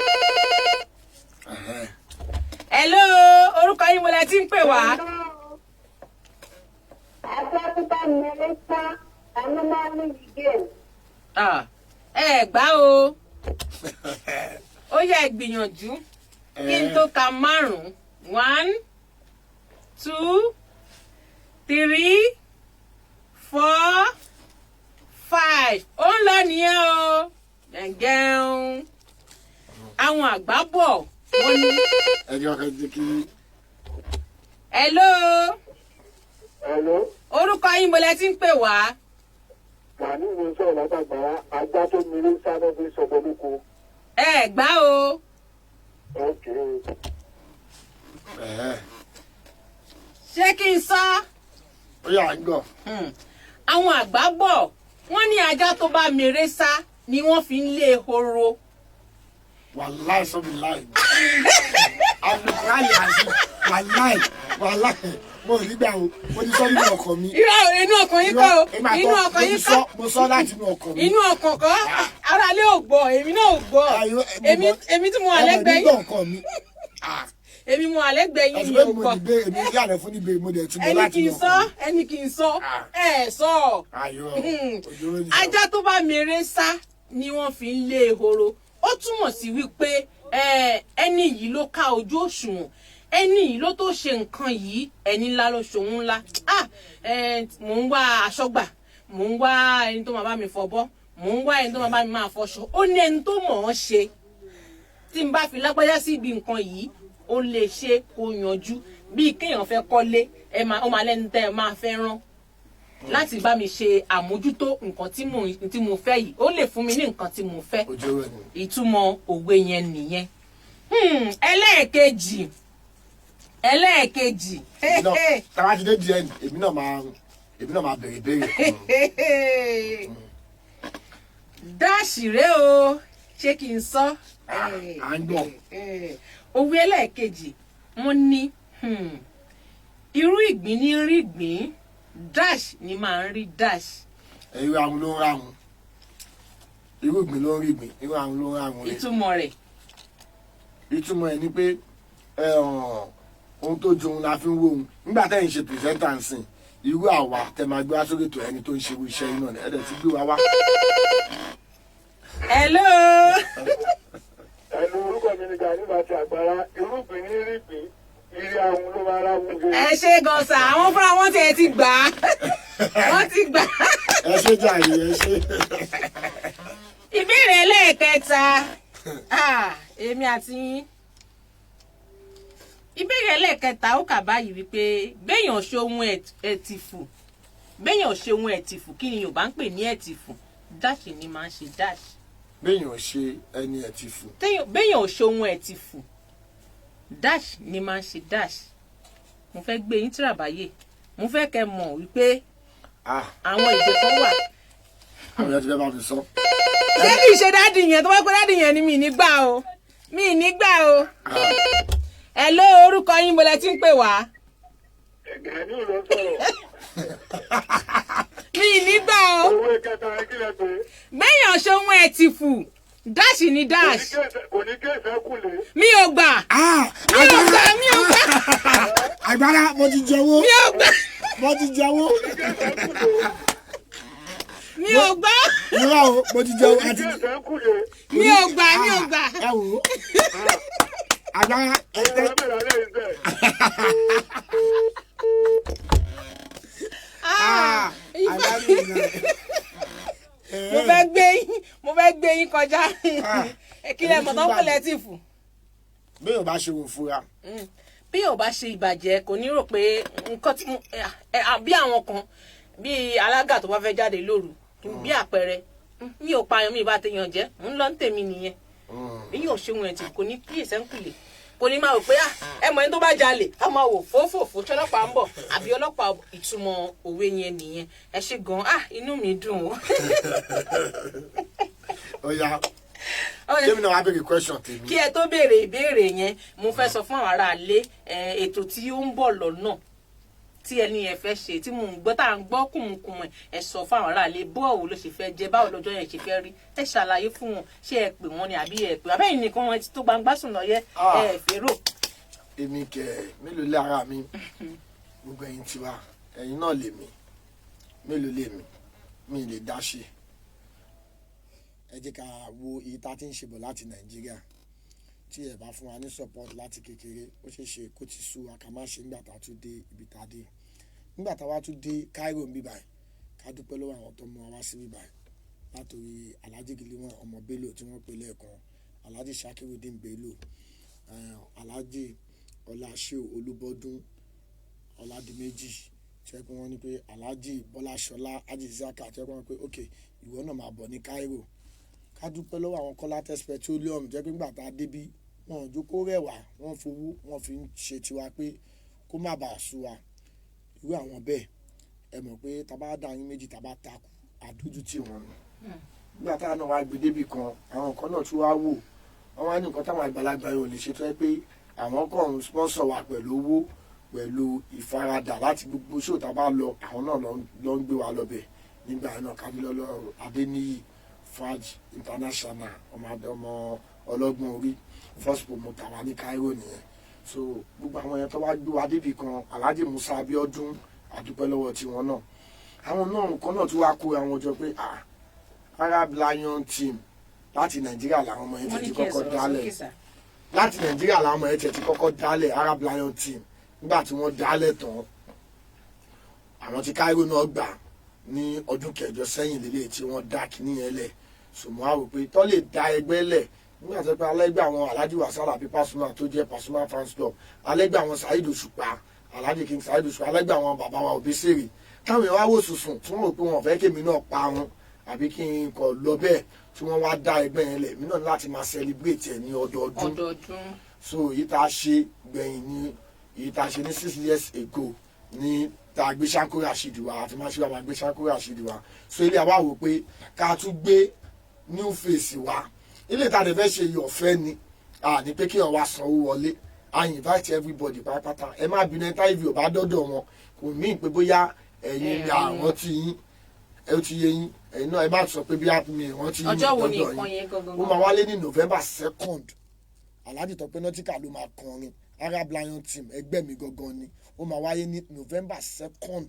Hello, orúkọ yín wọlé tí ń pè wá. Ajá tó bá mèrè sá àánú máa ń ní game. Ẹ gbá o ó yẹ gbìyànjú kí n tó ka 5 1 2 3 4 5 ó ń lọ nìyẹn o gẹ̀ǹgẹ̀ǹ àwọn àgbà bọ̀ wọ́n ní. Ẹjọ́ kan jẹ́ kí. Hello. Hello. Orúkọ yín bọ́lẹ̀ tí ń pè wá. Wà Gani ló ń sọ̀rọ̀ látàgbára ajá tó mírí sáré bí sọ̀bọ̀lúkọ. ẹ gbá o. ṣé kí n sọ. ó yà ń gbọ́. àwọn àgbà bọ̀ wọ́n ní ajá tó bá mèrè sá ni wọ́n fi ń lé ehoro. wàláì sọ́bi láì. àlùkàyè àti wàláì mo rí gbà o mo ti sọ nínú ọkàn mi. irọ́ inú ọkàn yín kọ́ o inú ọkàn yín kọ́. mo sọ láti inú ọkàn mi. inú ọkàn kọ́ aráalé ò gbọ́ èmi náà ò gbọ́ èmi tí mo wà lẹ́gbẹ̀ẹ́ yín èmi mo wà lẹ́gbẹ̀ẹ́ yín ni ò gbọ́. èmi rí àlẹ́ fún níbi mo dẹ̀ tún bọ́ láti inú ọkàn mi. ẹni kì í sọ ẹ sọ. ajá tó bá mèrè sá ni wọ́n fi ń lé ehoro ó túmọ̀ sí wípé ẹni yìí ló ká ojú òṣùwọ̀n ẹni yìí ló tó ṣe nǹkan yìí ẹni ńlá ló ṣòun ńlá mò ń wá aṣọ́gbà mò ń wá ẹni tó máa bá mi fọbọ́ mò ń wá ẹni tó máa bá mi máa fọṣọ ó ní ẹni tó mọ̀ ọ́n ṣe tí n bá fi lágbájá sí ibi nǹkan yìí ó lè ṣe kó yanjú bíi kéèyàn fẹ́ kọ́lé ó máa lẹ́ni tẹ́ ẹ máa fẹ́ rán láti bá mi ṣe àmójútó nǹkan tí mo fẹ́ yìí ó lè fún mi ní nǹkan tí mo fẹ́ ìtumọ̀ òwe yẹn nìyẹn. ẹlẹ́ẹ̀kejì. tàbá ti dé díẹ̀ ni èmi náà máa bèrè béèrè. dáàṣì rẹ o ṣé kí n sọ. à ń gbọ́. òwe ẹlẹ́ẹ̀kejì wọ́n ní irú ìgbín ní rí ìgbín dash ni máa ń rí dash. irú àwọn ló ń ráhùn irú ìgbín ló ń rí ìgbín irú àwọn ló ń ráhùn rẹ. ìtumọ̀ ẹ̀ ni pé ohun tó ju ohun la fi ń wo ohun nígbà tẹ́yìn ṣe pìrìsẹ́ńtà ń sìn irú àwa tẹ máa gbé wá sórí ètò ẹni tó ń ṣe irú iṣẹ́ iná ni ẹ̀dẹ̀ ti gbé wa wá. hello. orúkọ mi ni Gani láti àgbára irúgbìn ní rígbìn ìrì àwọn ló máa rá wúwo. ẹ ṣe gan sa àwọn fúnra wọn tiẹ̀ ti gbà á wọ́n ti gbà á. ẹ ṣe jàre ẹ ṣe. ìbéèrè ẹlẹ́ẹ̀kẹta èmi àti yín. ìbéèrè ẹlẹ́ẹ̀kẹta ó kà báyìí wípé béèyàn ṣe ohun ẹ̀tìfù kí ni Yorùbá ń pè ní ẹ̀tìfù dash ni máa ń ṣe dash. béèyàn ṣe ẹni ẹ̀tìfù. béèyàn ṣe ohun ẹ̀tìfù dash ni máa ń ṣe dash. mo fẹ́ gbé yín tìràbáyé mo fẹ́ kẹ́ mọ̀ wípé àwọn èdè kan wà. àwọn ẹ̀tìfù bá fi sọ. ṣé kì í ṣe dáàdì yẹn tó bá pẹ́ dáàdì yẹn ni mi ní gbà o. Hello, orúkọ yín mo lẹ ti ń pè wá. Gani ló sọ̀rọ̀. mi nígbà o. owó kẹta kí lẹ pé. béèyàn ṣe ohun ẹ̀tìfù dash ni dash. kò ní kéèfé kùlé. mi ò gbà. mi ò gbà. Agbára mo ti jẹ́wọ́. mi ò gbà. mo ti jẹ́wọ́. mi ò gbà. irọ́ o mo ti jẹ́wọ́ àti. mi ò gbà. ẹ wò ó. Agbára mo fẹ́ gbé yín kọjá kí lẹ mọ̀ tó ń pèlè tìfù. bí yóò bá ṣe wò fúra. bí yóò bá ṣe ìbàjẹ́ kò ní rò pé nǹkan tí bí àwọn kan bí alága tó bá fẹ́ jáde lóru bí àpẹẹrẹ mi ò pààyàn mi ìbá tèèyàn jẹ́ ń lọ ń tèmi nìyẹn bí yóò ṣe ohun ẹ̀tì kò ní kíyèsí ń kùlé kò ní máa rò pé ẹ mọ̀ ẹni tó bá jalè á máa wò fòfòfò tí ọlọ́pàá ń bọ̀ àbí ọlọ́pàá ìtumọ̀ òwe yẹn nìyẹn ẹ ṣe gan inú mi dùn o. Ọya jẹ́mi náà wá béèrè question tèmi. kí ẹ tó béèrè ìbéèrè yẹn mo fẹ́ sọ fún àwọn aráalé ètò tí ó ń bọ̀ lọ́nà tí ẹni yẹn fẹ́ ṣe tí mo ń gbọ́ tá à ń gbọ́ kùmùkùmù ẹ̀ sọ fún àwọn aráàlú bọ́ọ̀wù ló ṣe fẹ́ jẹ báwo lọ́jọ́ yẹn ṣe fẹ́ rí ẹ ṣàlàyé fún wọn ṣé ẹ pè wọ́n ni àbí ẹ pè abẹ́yìn nìkan wọn tó gbangba sùn lọ yẹ ẹ fèrò. èmi kẹ mélòó lé ara mi gbogbo ẹ̀yin tiwa ẹ̀yin náà lè mi mélòó lè mi lè dá ṣe ẹ jẹ́ ká wo iye tá a ti ń ṣe bọ̀ láti Nàìjíríà tí ẹ bá fún wa ní support láti kékeré ó ṣeé ṣe kó ti sú wa ká má ṣe nígbà tá a tún dé ibi tá a dé nígbà tá a wá tún dé Cairo ń bí báyìí ká dúpẹ́ lọ́wọ́ àwọn tó mú wa wá sí bí báyìí látòrí Alhaji Giliwan ọmọ Bello tí wọ́n pè lẹ́ẹ̀kan Alhaji Shakirudin Bello Alhaji Ọláṣẹ́ Olúbọdún Ọládìméjì ṣe pé wọ́n ní pé Alhaji Bọ́lá Ṣọlá Haji Isiaka ṣe pé wọ́n pé ok ìwọ náà máa bọ̀ ní Cairo ká dúpẹ́ lọ́wọ́ àwọn Colatex Petroleum jẹ́ pé nígbà tá a débí wọn ò jókòó rẹwà wọ́n fowó wọ́n fi ń ṣe tiwa pé kó má bàa sú wa irú àwọn bẹ́ẹ̀ ẹ mọ̀ pé tá a bá dá yín méjì tá a bá takú àdójútì wọn nù nígbà táwọn náà wá gbé débi kan àwọn kan náà tún wá wò wọ́n wá ní nǹkan táwọn àgbàlagbà yóò lè ṣe tó yẹ pé àwọn kan ń sponsor wa pẹ̀lú owó pẹ̀lú ìfaradà láti gbogbo ṣó tá a bá lọ àwọn náà lọ ń gbé wa lọ́bẹ̀ nígbà náà kábílọ́lọ́ Adéníyì Faj International ọmọ ọlọ́gbọ́n orí first promoter wa ní Cairo nìyẹn so gbogbo àwọn yẹn tó wá gbé wa débi kan Alhaji Musa Abiodun àdúpẹ́ lọ́wọ́ tiwọn náà àwọn náà nǹkan náà tún wá kó àwọn jọ pé Arab Lion team láti Nàìjíríà làwọn ọmọ yẹn ti kọ́kọ́ dálẹ̀ láti Nàìjíríà làwọn ọmọ yẹn ti kọ́kọ́ dálẹ̀ Arab Lion team nígbà tí wọ́n dálẹ̀ tán àwọn tí Cairo náà gbà ní ọdún kẹjọ sẹ́yìn lélẹ̀ tí wọ́n dá kíní yẹn lẹ̀ sòmọ́ àwò pé tó lè dá ẹgbẹ́ lẹ̀ nígbà tó pé alẹ́gbẹ́ àwọn Alhaji Wasala àbí Pasuma tó jẹ́ Pasuma fans club alẹ́gbẹ́ àwọn Saheed Òṣùpá Alhaji King Saheed Òṣùpá alẹ́gbẹ́ àwọn bàbá wa Obesere táwọn èèyàn wá wò sùsùn tí wọ́n rò pé wọ́n fẹ́ kémi náà pa wọn àbí kí n kọ̀ lọ bẹ́ẹ̀ tí wọ́n wá dá ẹgbẹ́ yẹn lẹ̀ mí náà láti máa celebrate ẹ̀ ní ọdọọdún so èyí tá a ṣe gbẹ̀yìn ní èyí tá a ṣe ní 6 years ago ní tá a gbé Shanko Rasheed wa àti máa ṣe wà máa gbé Shanko Rasheed wa so ilé àwa wò pé ká tún gbé new face wa ilé tá a lè fẹ́ ṣe yìí ọ̀fẹ́ ni ní pé kí wọ́n wá sanwó wọlé I invite everybody pátápátá ẹ má bínú ẹta ìvì ò bá dọ́dọ̀ wọn kò mí pé bóyá ẹ̀yin ni àwọn tí yín ẹ ti yé yín ẹ̀yin náà ẹ má sọ pé bí mi wọ́n ti yín dọ́dọ̀ yín ó máa wálé ní November 2nd Alhaji Tọ́pẹ́ Nautica ló máa kọrin Arab Lion team ẹgbẹ́ mi gangan ni ó máa wáyé ní November 2nd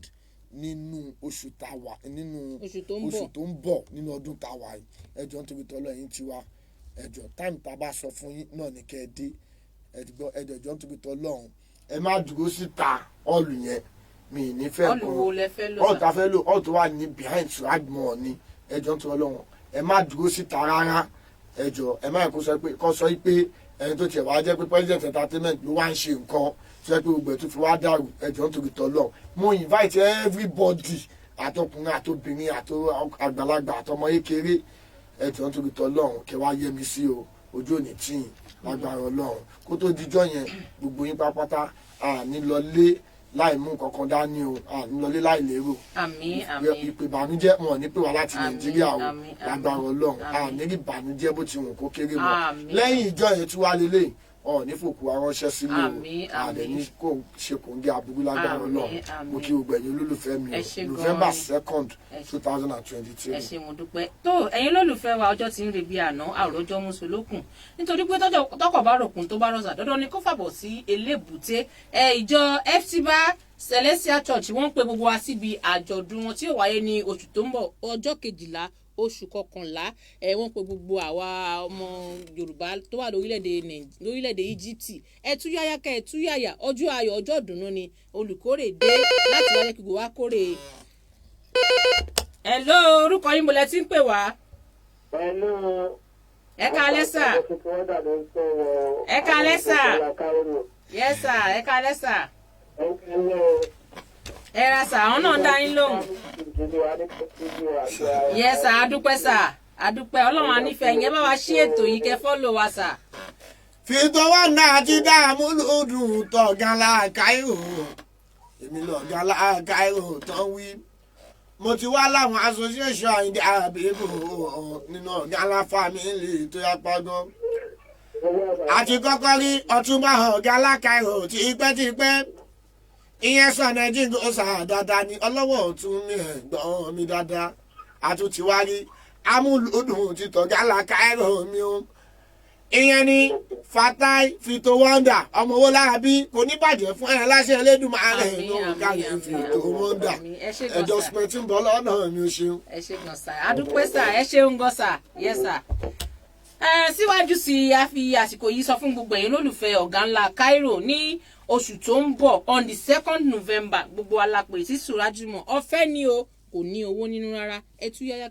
nínú oṣù tàwa nínú oṣù tó ń bọ̀ nínú ọdún tàwa yìí ẹjọ́ nítorí tọ́lọ́ yín tiwa ẹjọ́ táìmù tá a bá sọ fún yín náà ní kẹ́ ẹ dé ẹjọ́ nítorí tọ́lọ́ ẹ má dúró síta ọ̀lù yẹn mi ì ní fẹ́ ọ̀lù tá a fẹ́ lò ọ̀lù tó wà ní behind swagmore ni ẹjọ́ nítorí Ọlọ́run ẹ má dúró síta rárá ẹjọ́ ẹ má yẹ kó sọ pé ẹni tó tiẹ̀ wá jẹ́ pé president entertainment ló wá ń ṣe nǹkan tó yẹ pé gbogbo ẹ̀ tó fi wá dàrú ẹjọ́ nítorí tọ́lọ́ mo invite everybody àtọkùnrin àtobìnrin àgbàlagbà àtọmọ kékeré ẹjọ́ nítorí tọ́lọ́ kẹ wá yẹ mi sí o ojú òní tíyìn lágbára Ọlọ́run kó tó dijọ́ yẹn gbogbo yín pápátá àní lọlé láì mú kankan dání o àní lọlé láì lérò ìpè ìbànújẹ́ wọn ní pè wá láti Nàìjíríà o lágbára Ọlọ́run àní rí ìbànújẹ́ bó ti wù kó kéré mọ́ lẹ́yìn ìjọ yẹn tí wàá lélẹ̀ ní fòkù aránṣẹ́ sílé o àdẹ ní kò ṣe kò ń gé aburú lágbára Ọlọ́run mo kí gbogbo ẹ̀yin olólùfẹ́ mi o November 2nd 2023. ẹ ṣé mo dúpẹ́ tó ẹ̀yin olólùfẹ́ wa ọjọ́ tí ń rebi àná àròjọ mùsùlùkùn nítorí pé tọkọ̀ bá ròkun tó bá rọ̀ṣà dandan ni kó fàbọ̀ sí elébùté ìjọ FCBA Celestial Church wọ́n pe gbogbo wa síbi àjọ̀dún wọn tí yóò wáyé ní oṣù tó ń bọ̀ ọjọ́ 12 oṣù 11 wọ́n pe gbogbo àwa ọmọ Yorùbá tó wà lórílẹ̀‐èdè Egypt ẹ̀túyáyá ká ẹ̀túyáyá ọjọ́ ayọ̀ ọjọ́ ìdùnnú ni olùkórè dé láti wáyé kí gbogbo wa kórè. Hello, orúkọ yín mo lẹ ti ń pè wá. Ẹ káalẹ́ sà. Ẹ káalẹ́ sà. Yes sir, ẹ káalẹ́ sà. Ẹ ra sà, àwọn náà ń dá yín lóhùn. Yes sà, adúpẹ́ sà, adúpẹ́ Ọlọ́run anífẹ́ yẹn bá wa ṣí ètò yìí kẹ́ fọ́lọ̀ wa sà. Fìtọ́wọ́ náà ti dààmú lòdùn tọ̀gán láàkáìrò èmi lọ̀gán láàkáìrò tán wí. Mo ti wá láwọn association Àyìndé àbíbò nínú ọ̀gán láfàmìlì tó yá pọ́gán. Àti kọ́kọ́ rí Ọ̀túnba ọ̀gán láàkáìrò tipẹ́tipẹ́. Ìyẹn sọ̀nà jíǹgò sà dáadáa ni ọlọ́wọ́ ọ̀tún ní ẹ̀gbọ́n mi dáadáa. Àtúntì wá rí amúlùdùn ti tọ̀gá láàkáìrò mi o. Ìyẹn ni Fatai Fito Wonder ọmọ owó láàbí kò ní bàjẹ́ fún ẹ láṣẹ Elédùmarè nínú káyọ̀ Fito Wonder ẹjọ́ spẹ̀tì ń bọ̀ lọ́nà mi ò ṣeun. Ẹ ṣé gan sà, adúpẹ́ sà, ẹ ṣeun gan sà, yes sà. Síwájú sí a fi àsìkò yìí sọ fún gbogbo ẹ̀yin olólùfẹ́ ọ̀gá ńlá Cairo ní oṣù tó ń bọ̀ on the 2nd November gbogbo alápè sí Surajumọ ọ̀fẹ́ ni o kò ní owó nínú rárá ẹtúyàyà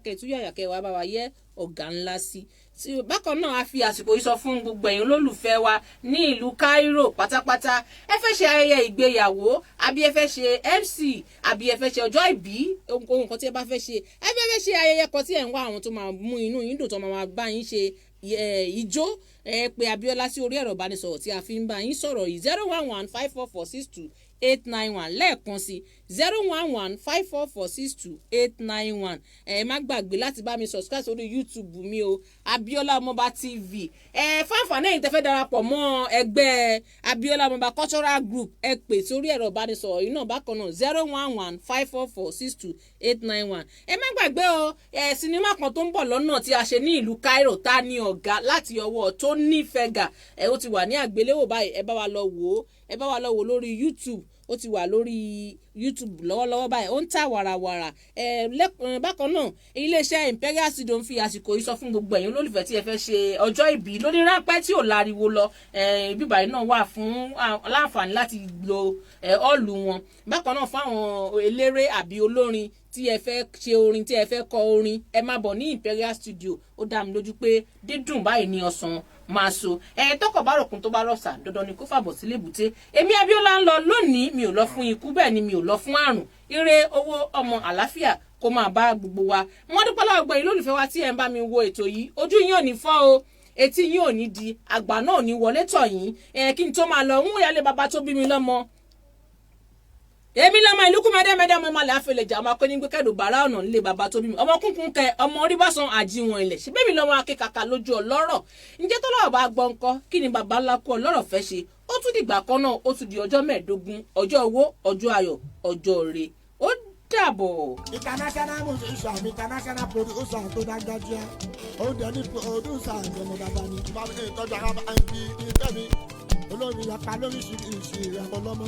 kẹ wá bá wa yẹ ọ̀gá ńlá sí. Bákan náà a fi àsìkò yìí sọ fún gbogbo ẹ̀yin olólùfẹ́ wa ní ìlú Cairo pátápátá ẹ fẹ́ ṣe ayẹyẹ ìgbéyàwó àbí ẹ fẹ́ ṣe MC àbí ẹ fẹ́ ṣe ọjọ́ ìbí ohun kan tí ẹ bá fẹ́ ṣe ẹ fẹ́ ṣe ayẹyẹ kan tí ẹ̀ ń wá àwọn tó máa mú inú yín dùn tó máa bá yín ṣe ìjó ẹ pè Abíọ́lá sí orí ẹ̀rọ ìbánisọ̀rọ̀ tí a fi ń bá yín sọ̀rọ̀ yìí 01154462891 lẹ́ẹ̀kan sí 01154462891 ẹ má gbàgbé láti bá mi subscribe sórí YouTube mi o Abíọ́lá Ọmọba TV fáfàánà ẹ̀yin tẹ́ fẹ́ darapọ̀ mọ́ ẹgbẹ́ Abíọ́lá Ọmọba cultural group ẹ pè sórí ẹ̀rọ ìbánisọ̀rọ̀ yìí náà bákan náà 01154462891 ẹ má gbàgbé o sinimá kan tó ń bọ̀ lọ́nà tí a ṣe ní ìlú Cairo ta ni ọ̀gá láti ọwọ́ tó nífẹ̀ẹ́gà ó ti wà ní àgbéléwò báyìí ẹ bá wa lọ wò lórí YouTube ó ti wà lórí YouTube lọ́wọ́lọ́wọ́ báyìí ó ń tà wàràwàrà bákan náà iléeṣẹ́ Imperial Studio ń fi àsìkò yìí sọ fún gbogbo ẹ̀yin olólùfẹ́ tí ẹ fẹ́ ṣe ọjọ́ ìbí lóní ráńpẹ́ tí ò láriwo lọ bíbáyìí náà wà fún láǹfààní láti lo ọ́ọ̀lù wọn bákan náà fún àwọn eléré àbí olórin tí ẹ fẹ́ ṣe orin tí ẹ fẹ́ kọ orin ẹ máa bọ̀ ní Imperial Studio ó dá mi lójú pé dídùn báyìí ní ọ̀sán máa so tọkọ bá rọkùn tó bá rọ̀ṣà dandan ni kó fàbọ̀ sílé èbúté èmi Abíọ́lá ń lọ lónìí mi ò lọ fún ikú bẹ́ẹ̀ ni mi ò lọ fún àrùn ire owó ọmọ àlàáfíà kó máa bá gbogbo wa wọ́n dúpẹ́ lọ́wọ́ gbọ́ yìí lólùfẹ́ wa tí ẹ̀ ń bá mi wo ètò yìí ojú yín ò ní fọ́ o etí yín ò ní di àgbà náà ò ní wọlé tọ̀ yín kí n tó máa lọ ń wòyálé bàbá tó bí mi lọ́mọ èmi lọ́mọ ìlú kú mẹ́dẹ́mẹ́dẹ́ ọmọ ìmọ̀lẹ̀ àfẹlẹ̀jà ọmọ akọ́ni gbé kẹ́dùn bàrà ọ̀nà nílé bàbá tó bí mi ọmọ kúnkún kẹ ọmọ orí bá san àjíwọ̀n ilẹ̀ ṣe bẹ́ẹ̀ mi lọ́mọ akékaka lójú ọlọ́rọ̀ ǹjẹ́ tó lọ́wọ́ bá gbọ́ ńkọ́ kí ni bàbá ńlá kú ọlọ́rọ̀ fẹ́ ṣe ó tún dìgbà kan náà ó tún di ọjọ́ 15 ọjọ́ owó ọjọ́ ayọ̀ ọjọ́ ire ó dàbọ̀. international musician international producer tó dáńgájíá ó dẹ̀ ní producer ìjọba bàbá mi ìtọ́jú ara ẹbí ìfẹ́ mi olórin yapa lóríṣiríṣi ìràwọ̀ lọ́mọ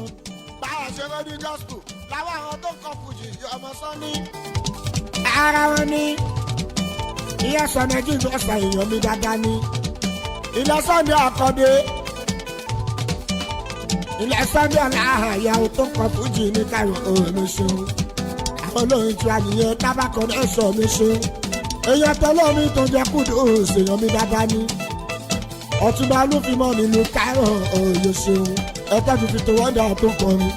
báwa ṣe rọ́ ní gospel láwọn àwọn tó kọ fújì ọmọ sọ́ni. ara wọn ni ìyá sọ̀nà jíjọ ọ̀sán èèyàn mi dáadáa ni ilẹ̀ Sunday Akọ́dé ilẹ̀ Sunday aláhàyà tó kọ fújì ní Cairo òun ṣeun àwọn olórin tí a nìyẹn tábàkọ̀ náà sọ mi ṣeun èèyàn tọ́lọ́mi tó jẹ́ kúndùn èèyàn mi dáadáa ni Ọ̀túnba Olúfimọ́ nílùú Cairo òun ṣeun ẹ̀ka tuntun tó wọ́dà tó kọrin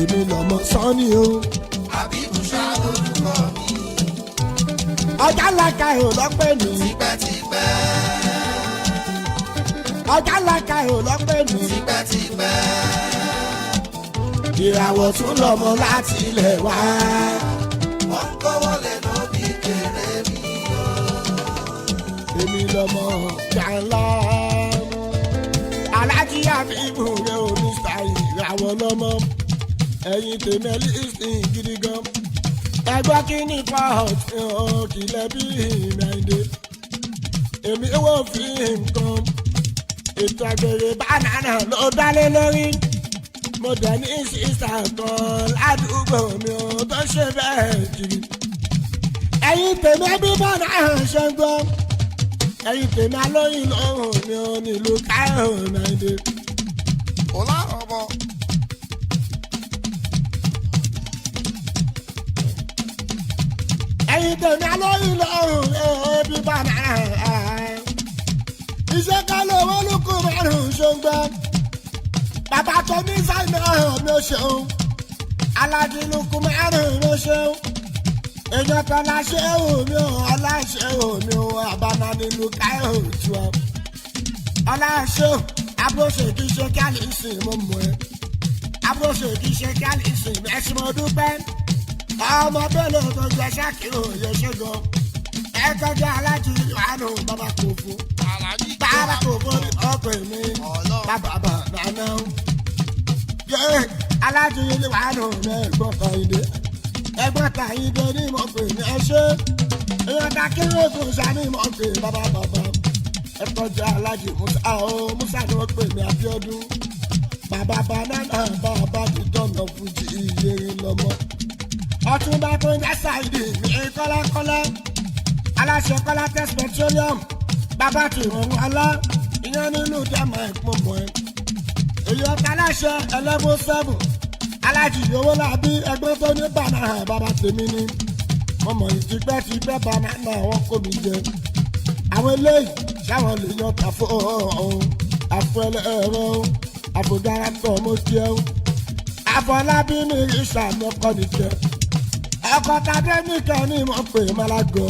èmi lọ́mọ sọ́ni o. àbíkú ṣá lórúkọ mi. ọjà làkà ò lọ́pẹ́ mi. tipẹ́tipẹ́. ọjà làkà ò lọ́pẹ́ mi. tipẹ́tipẹ́. ìràwọ̀ tún lọ́mọ láti ilẹ̀ wá. wọ́n ń kọ́wọ́ lẹ́nu bí kéré mi o. èmi lọ́mọ jàǹlá. alájí àbíbù rẹ ò ní sáyé ìràwọ̀ lọ́mọ. ẹ̀yin tèmi lísìn gidi gan. ẹgbẹ́ kínní port kìlẹ̀ bí ìrìnàjò. èmi wò fi nǹkan. ètò àgbèrè bánánà ló dálé lórí. mo dẹ̀ ní sísà kan ládùúgbò mi ò tó ṣe bẹ́ẹ̀ kiri. ẹ̀yin tèmi bí bánánà ṣe ń gbọ́. ẹ̀yin tèmi alóyìn lọ́rùn mi ò nílùú Cairo nàìjíríà. ọlá ọmọ. ẹ̀yin tèmi alóyìn lọ́rùn ẹbí bánánà. iṣẹ́ ká lówó lóko márùn-ún ṣó ń gbọ́. bàbá tó ní sáìnà mi ò ṣeun. aládìlúkú márùn-ún ló ṣeun. èèyàn kan láṣẹ omi ò ọláṣẹ omi ò àbáná nílùú Cairo tiwa. ọláṣẹ abúlóṣe kì í ṣe kálíṣì mo mọ̀ ẹ́. abúlóṣe kì í ṣe kálíṣì ẹ̀sìn mo dúpẹ́. ọmọ bẹ́ẹ̀ tó jẹ ṣákìrò yẹ ṣe gan. ẹ tọ́jú alájí ìwánú bàbá kò fún. bàbá kò fún ọkọ̀ mi bàbá bàbá. alájí ìwánú mi gbọ́ kan ìdè. ẹgbọ́n ta ìdè ní mo pè ní ẹ ṣe. èèyàn ta kí ló fún sani mo pè bàbá bàbá. ẹ tọ́jú alájí musa ni wọ́n pè ní Abíọ́dún. bàbá banana bàbá ti dọ̀nà fújì ìyẹrin lọ́mọ. Ọ̀túnba tó ń dẹ́sà ìdí ní kọ́lákọ́lá. aláṣẹ kọ́lá test petroleum. bàbá tí ìrọ̀rùn ọlá. ìyẹn nínú dẹ́mọ̀ ẹ̀pọ̀mọ̀ ẹ̀. èyí ọ̀tá aláṣẹ 11-7. alájì owó làbí ẹgbẹ́ tó ní banana bàbá tèmi ni ọmọ ìtìpẹ́ banana wọn kò mí jẹ àwọn eléyìí sáwọn lè yan tàfó àfọlẹ́rọ àfọ̀gáratọ̀ mo jẹ́ àfọlábí ní ìṣàmì ọkọ nìjẹ́ ọkọ̀ tàdé nìkan ní mo pè malago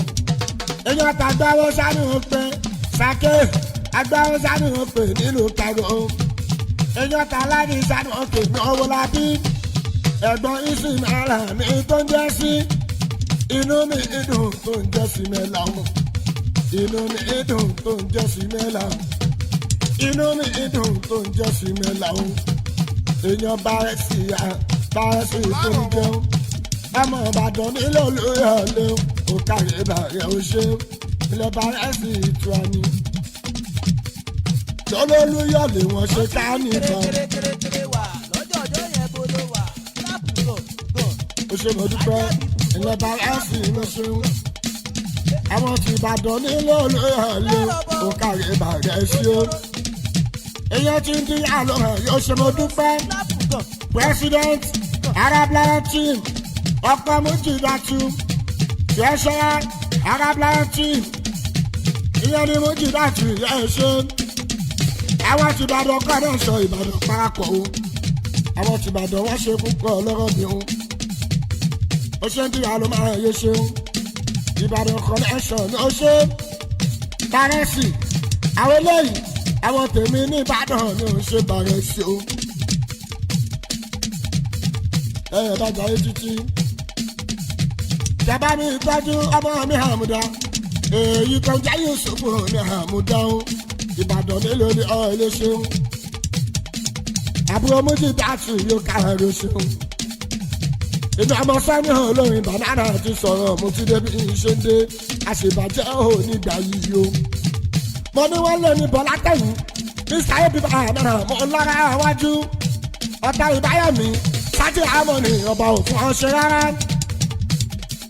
èèyàn tàgbáwó sánú pé sàké agbáwó sánú pé nílùú kago èèyàn tàládì sánú pé ní owó lábí ẹ̀gbọ́n ìsìnmẹ́lá mi tó ń jẹ́ sí inú mi dùn tó ń jẹ́ sí mẹ́lá inú mi dùn tó ń jẹ́ sí mẹ́lá inú mi dùn tó ń jẹ́ sí mẹ́lá èèyàn bárẹ̀ sí tó ń jẹun ọmọ ìbàdàn nílò olóyọ̀lé òkàrí ìbàrẹ̀ òṣè ilẹ̀ bárẹ̀ sí ìtura ni lọ́lọ́lúyọ̀lé wọn ṣe ká nìkan. ó ṣe mo dúpẹ́ ilẹ̀ bárẹ̀ sí ìmọ̀ṣẹ́ àwọn tí ìbàdàn nílò olóyọ̀lé òkàrí ìbàrẹ̀ sí ó èèyàn tí ń dín àlọ́ yóò ṣe mo dúpẹ́ president arab lion team ọkọ Mujidatu ṣẹṣẹ arab lion team ìyẹn ni Mujidatu yẹ ṣe àwọn tí ìbàdàn kọ́ náà sọ ìbàdàn parapọ̀ o àwọn tí ìbàdàn wọ́n ṣe púpọ̀ lọ́rọ̀ mi o ó ṣe ń dín àlọ́ máa yẹ ṣe o ìbàdàn connection ló ṣe kárẹ́sì àwọn eléyìí àwọn tèmi ní ìbàdàn ni ò ń ṣe bàrẹ̀ sí o ẹ̀yẹ̀ bàjẹ́ ayé títí tẹ́bá mi tọ́jú ọmọ mi Hàmúdá èyí tó ń jẹ́ Yusufu ní Hàmúdá o ìbàdàn nílò ní ọ̀ ilé ṣeun àbúrò Mujidatu yóò káàárọ̀ ṣeun inú ọmọ sani hàn olórin banana ti sọ̀rọ̀ mo ti débi ṣe ń dé àṣebàjẹ́ ò nígbà yìí o mo ní wọ́n lè ní bọ́lá tẹ̀yìn mr abiba àmàlà mo lọ́ra wájú ọ̀tá ìbáyọ̀mí sájú àmọ́ni ọba òfin ọ̀ṣẹ́ rárá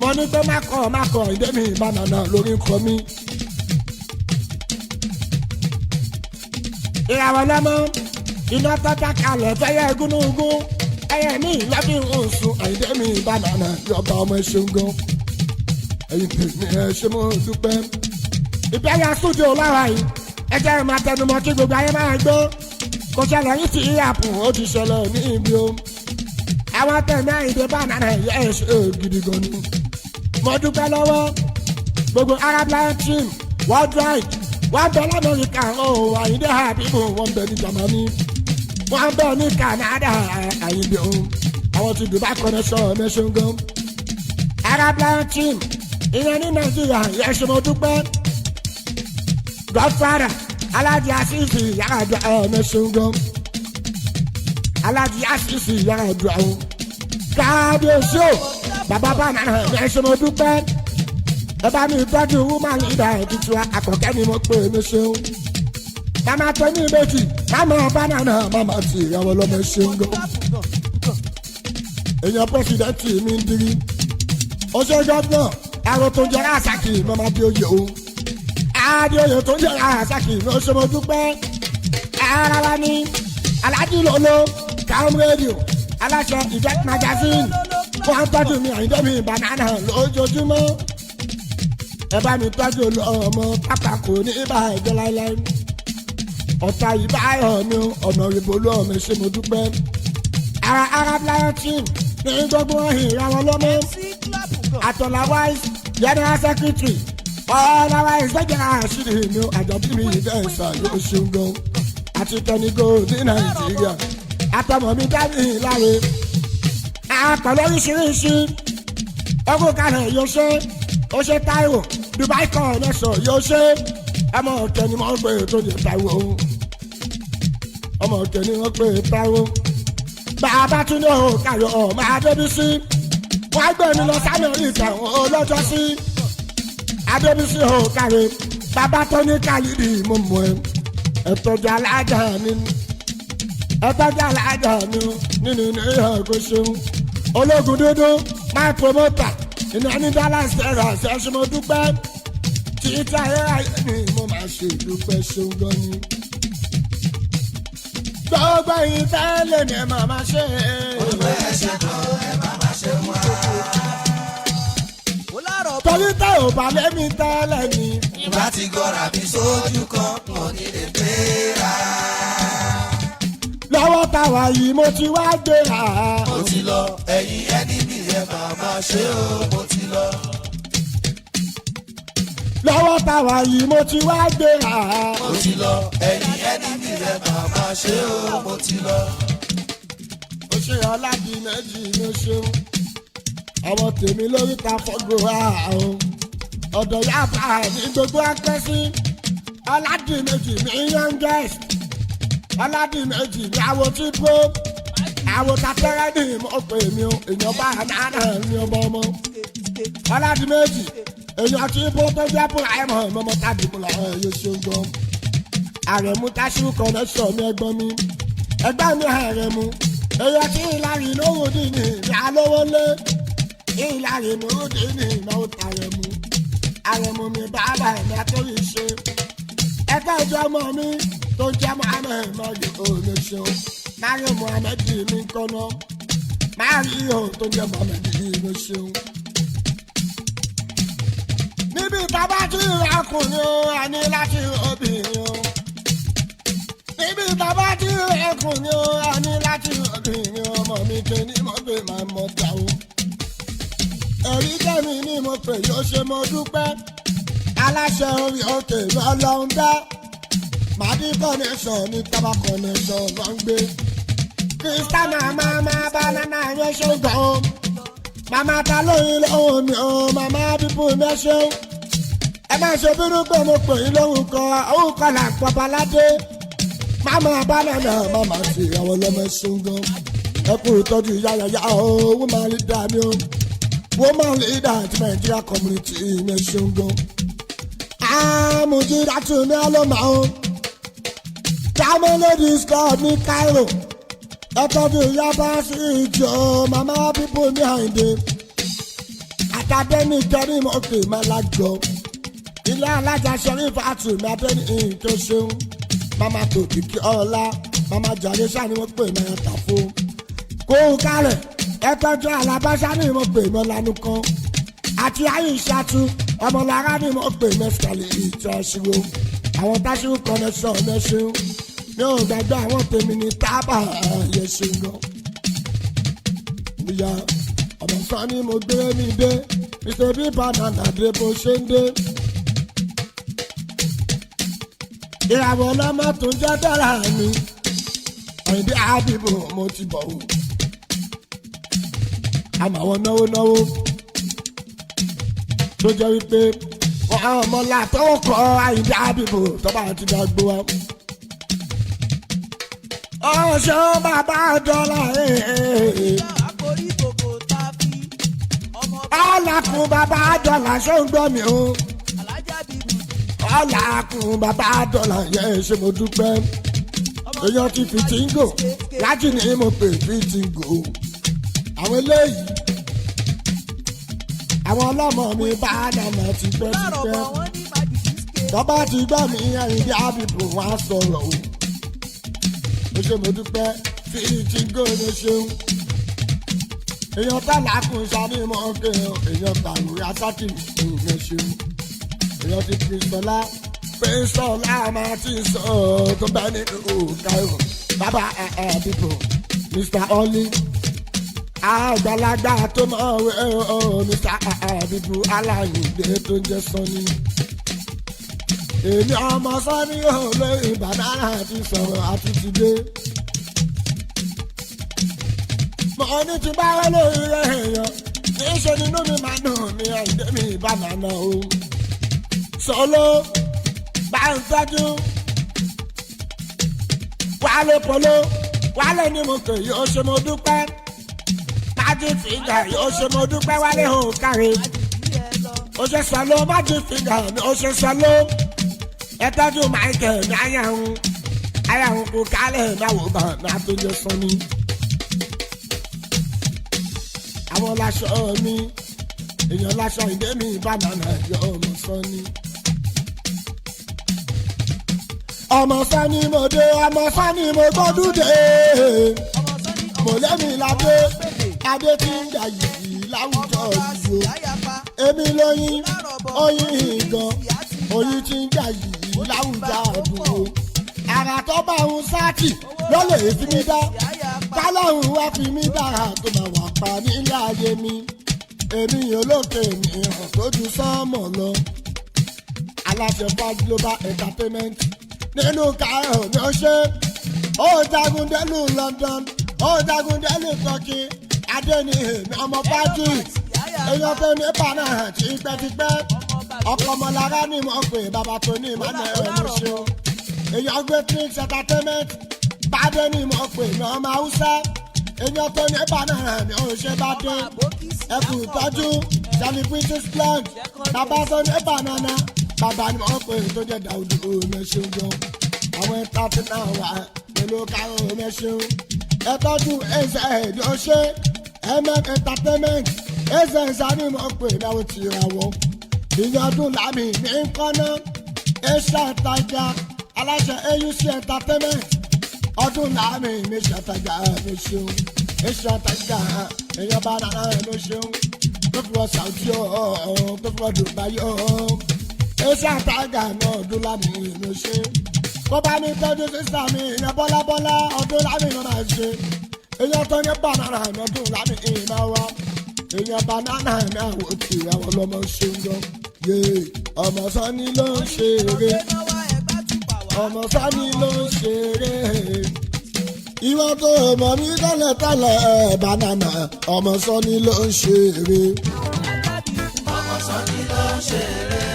mo ní pé má kọ́ ìdẹ́mi banana lórí nǹkan mi. ìràwọ̀ lọ́mọ iná tọ́jà kalẹ̀ fẹ́yẹ gúnúgún ẹyẹ ní ìlọ́bí oṣù ìdẹ́mi banana yọba ọmọ ẹṣin gan ẹ̀yìn tèmi ẹ̀ ṣe mo dúpẹ́. ìbẹ́yà studio lára yìí ẹjẹ́ máa tẹnumọ́ kí gbogbo ayé máa gbọ́ kò ṣẹlẹ̀ yìí ti ìyàpù ó ti ṣẹlẹ̀ ní ibi o àwọn tẹ̀mí àyìndé banana yẹ ẹ̀ ṣe gidi gan ni mo dúpẹ́ lọ́wọ́ gbogbo arab lion team worldwide wọ́n bẹ lamẹ́ríkà ó àyìndé habibu wọ́n bẹ ní Germany wọ́n bẹ ní Canada àyìndé o àwọn ti Dubai connection mẹ́sàn gan arab lion team ìyẹn ní Nàìjíríà yẹ ṣe mo dúpẹ́ godfather alájí asisi yàrá àdúrà mẹ́sàn-án alájí asisi yàrá àdúrà o kábíyèsí o bàbá banana mẹ́sàn-án mo dúpẹ́ ẹ bá mi tọ́jú woman leader ètùtù àkọ́kẹ́ ni mo pè é mẹ́sàn-án mama tó ní méjì mama banana mama ti ìyàwó lọ mẹ́sàn-án èèyàn pẹ́sidẹ́ntì mi ń dirí ó ṣe gọ́dọ̀ ẹ̀rọ tó jẹ́ àṣàkì mama bí ó yẹ o adéoyè tó ń jẹ́ àṣàkì ló ṣe mo dúpẹ́ ara wa ní alájí lolo calm radio aláṣẹ ìfẹ́ magazine wọ́n tọ́jú mi àyíndé mi banana lójoojúmọ́ ẹ bá mi tọ́jú ọmọ pápá kò ní ibà ẹ̀jẹ̀ láíláí ọ̀tá ìbáyọ̀ mi ọ̀nà ìbòlú ọmọ ṣe mo dúpẹ́ ara arab lion team ní gbogbo ìràwọ̀ lọ́mọ àtọ̀là wise general secretary ọ̀làwà ìṣẹ́jà àṣírí mi àjọbí mi ìfẹ́ǹsà yóò ṣeun gan àti tẹnigo ní Nàìjíríà àtọmọ mi dání láre àpẹẹrẹ oríṣiríṣi ọkùnrin kalẹ̀ yóò ṣe ó ṣe Táíwò Dubai connection yóò ṣe ọmọ ọ̀kẹ́ ni wọ́n pè tó ní Táíwò ọmọ ọ̀kẹ́ ni wọ́n pè Táíwò bàbá tún ní òkàyọ̀ ọmọ Adébísí wọ́n gbé mi lọ s'Amẹ́ríkà ọlọ́jọ́ sí. Adébísí ò kárí bàbá tó ní kálídì mo mọ̀ ẹ́ ẹ̀tọ́jà alájà mi nínú ìhàn kò ṣeun ológun dúdú máa promoter ìní ẹni Dallas Texas ẹ̀ṣin mo dúpẹ́ tí ìta ayé ayé ni mo máa ṣe ìdúpẹ́ ṣeun gan ni. gbogbo yìí tẹ́lẹ̀ ní ẹ máa máa ṣe. olùgbé ẹ ṣe kan ẹ máa máa ṣe wá. torí tẹ́ ò bá lémi tẹ́lẹ̀ ni. ìbá ti gọ́ra bí sójú kan mo ní lè gbéra. lọ́wọ́ táwa yìí mo ti wá gbéra. mo ti lọ ẹ̀yin ẹni bí ẹ máa máa ṣe o mo ti lọ. lọ́wọ́ táwa yìí mo ti wá gbéra. mo ti lọ ẹ̀yin ẹni bí ẹ máa máa ṣe o mo ti lọ. ó ṣe ọ̀làdì méjì ló ṣeun ọmọ tèmi lórí ta fọ́gbọ̀ àwọn ọ̀dọ̀ yàtọ̀ ní gbogbo akẹ́sí ọ̀làdì méjì ní youngest ọ̀làdì méjì ní àwo tí kó àwo tatẹ́rẹ́ ní ìmọ̀ pé mi ò èèyàn bá àná ní ọmọ ọmọ ọ̀làdì méjì èèyàn tí bó tó jẹ́ bó àìmọ̀ ọmọ tàbí mo làwọn ẹ̀yẹ ṣe ń gbọ́ àrẹ̀mú táṣírù connection mi ẹgbọ́n mi ẹgbẹ́ mi àrẹ̀mú èèyàn tí ìlàrí lówó dì ní ìyá lówó lé ìlàrí lówó dì ní ìnáwó tàrẹ̀mú àrẹ̀mú mi bàbá ẹ̀mí àtòrí ṣe ẹgbẹ́ ìjọ ọmọ mi tó jẹ́ mohammed mọ́lẹ̀ olóṣèlú mario mohammed mi kọ́nà mario tó jẹ́ mohammed olóṣèlú. níbi ìtàbá tí ìrẹ́kùnrin o àní láti obìnrin o níbi ìtàbá tí ìrẹ́kùnrin o àní láti obìnrin ọmọ mi ké ní mo pè máa mọ̀ ta o. ẹ̀rí tẹ̀mí ni mo pè yóò ṣe mo dúpẹ́ aláṣẹ orí òkè lọ́lọ́run dá màdí connection ní tábà connection ló ń gbé kristiana mama banana yẹn ṣe gan o mama ta lóyún lóhùn mi o mama bíbú mi ṣe ẹ má ṣe bínú pé mo pè yín lóhùn kan òun kan là ń pọ̀ baládé mama banana mama ti àwọn ọlọ́mọ ẹ̀ṣin gan ẹ kú ìtọ́jú yáyáyá o woman leader mi o woman leader ti Nigeria community mi ẹ̀ṣin gan àmùjí dàtú mi ọlọ́mọ o diamond ladies club ní Cairo ẹtọ́jú yaba sí ìjọ mama people ní àyìndé àtàdéní kẹrin mọ́kè málájọ ilé alájà sẹ́rífà àtúmí adéní ìjọ ṣeun mama tó kìkì ọ̀la mama jàre sani wọ́n pè mí àtàfó kó kálẹ̀ ẹtọ́jú alábáṣá ní mo pè mí ọ̀lànà kan àti àyíṣàtú ọmọlára ní mo pè mí ẹ̀sìkàlì ìjọ ṣíwó àwọn táṣíwò connection mẹ́ṣin mi ò gbàgbé àwọn tèmi ní tábà yẹ ṣe gan. ìyá ọmọ sọ ni mo gbé mi dé mr b banana dé bó ṣe ń dé. ìràwọ̀ ọlọ́mọ tó jẹ́ dára mi Àyìndé àbíbò mo ti bọ̀ wò. àmọ́ àwọn náwó tó jẹ́ wípé wọ́n á ọmọ làtọ́wọ́ kọ́ Àyìndé àbíbò tọ́ba ti dàgbò wa. ọ̀ṣọ́ bàbá dọ́là ọ̀làkùn bàbá dọ́là ṣó ń gbọ́ mi o ọ̀làkùn bàbá dọ́là yẹn ṣe mo dúpẹ́ èèyàn ti fìtíngò láti ní mo pè fìtíngò àwọn eléyìí àwọn ọlọ́mọ mi bá dànù tipẹ́ tọ́ba ti gbọ́ mi Àyìndé àbíbò wọn á sọ̀rọ̀ o. ó ṣe mo dúpẹ́ fi ti góòlù ṣeun èèyàn tààlà kùn sani mọ́ ọ́kẹ́ èèyàn tààlù asátì ìyẹn ṣeun èèyàn ti Pírísọ́lá Pírísọ́lá máa ti sọ tó bá nínú Cairo bàbá àbíbò Mr. Only àgbàlagbà tó mọ̀ Mr. àbíbò Aláyìndé tó ń jẹ́ Sunny èmi ọmọ Sunny olóyìn banana ti sọ̀rọ̀ àti ti dé. mo ní ti bá wẹ́ lórí rẹ̀ èèyàn níṣẹ́ nínú mi máa dùn ní Àyìndé mi banana o. solo bá ń tọ́jú wálé polo wálé ni mo pè yóò ṣe mo dúpẹ́ magic finger yóò ṣe mo dúpẹ́ wálé ò káre ó ṣe solo magic finger ni ó ṣe solo ẹ tọ́jú Michael ní ayáhùn kò kálẹ̀ náwó bá náà tó jẹ́ Sunny. àwọn láṣọ mi èèyàn láṣọ ìdé mi banana yọ ọmọ Sunny. ọmọ sani mo dé ọmọ sani mo gbọ́dún dé mo lẹ́mi ládé adé tí ń jà yìí láwùjọ yìí o èmi lóyin oyin gan oyin tí ń jà yìí láwùjọ àdúgbò àrà tó bá ń sáàtì ló lè fi mí dá kálọ̀hún wá fi mí dára tó máa wà pa nílé ayé mi èmi olókè mi hàn tó ju sánmọ̀ lọ aláṣẹ fún global entertainment nínú káyọ̀ ní ó ṣe ó jagun délùú London ó jagun délùú Turkey adé ni èmi ọmọ fájì èèyàn tó ní bàánà tipẹ́tipẹ́ ọkọ̀ ọmọlára ni mo pè bàbá tó ní ìmọ̀lẹ̀ ẹ̀rọ ṣeun èèyàn gbé Trix entertainment bàdé ni mo pè ní ọmọ Haúsá èèyàn tó ní bàánà mi ò ṣe bá dé ẹkù ìtọ́jú celebrity splend bàbá tó ní bàánà bàbá ni mo pè tó jẹ́ Dáúdù mẹ́ṣin gan àwọn ẹ̀ta tí náà wà pẹ̀lú káwọn mẹ́ṣin ẹ̀tọ́jú ẹ̀ṣẹ̀ ẹ̀dọ́ ṣe entertainment ẹ̀ṣẹ̀ ìsáré mo pè dáwọ́ ti ra wọ́ ìyọdún lámì ní kọ́nà ẹ̀ṣẹ̀ ìtajà aláṣẹ AUC entertainment ọdún láàmì mi ṣàtàjà mi ṣeun ìṣàtàjà èèyàn bá dára mi ṣeun tó fi wọ Saudi ọ̀hún tó fi wọ Dubai ọ̀hún ìṣàtàjà náà ọdún láàmì mi ṣe kó bá ní tọ́jú sísá mi ìyẹn bọ́lábọ́lá ọdún láàmì mi máa ṣe èèyàn tó ní banana mi ọdún láàmì mi máa wá èèyàn banana mi àwọn tí àwọn ọlọ́mọ ṣe ń gbọ́ yé ọmọ Sani ló ń ṣeré ọmọ Sani ló ń ṣeré ìwọ tó mọ̀ mí tẹ́lẹ̀tẹ́lẹ̀ banana ọmọ Sani ló ń ṣeré. ọmọ Sani ló ń ṣeré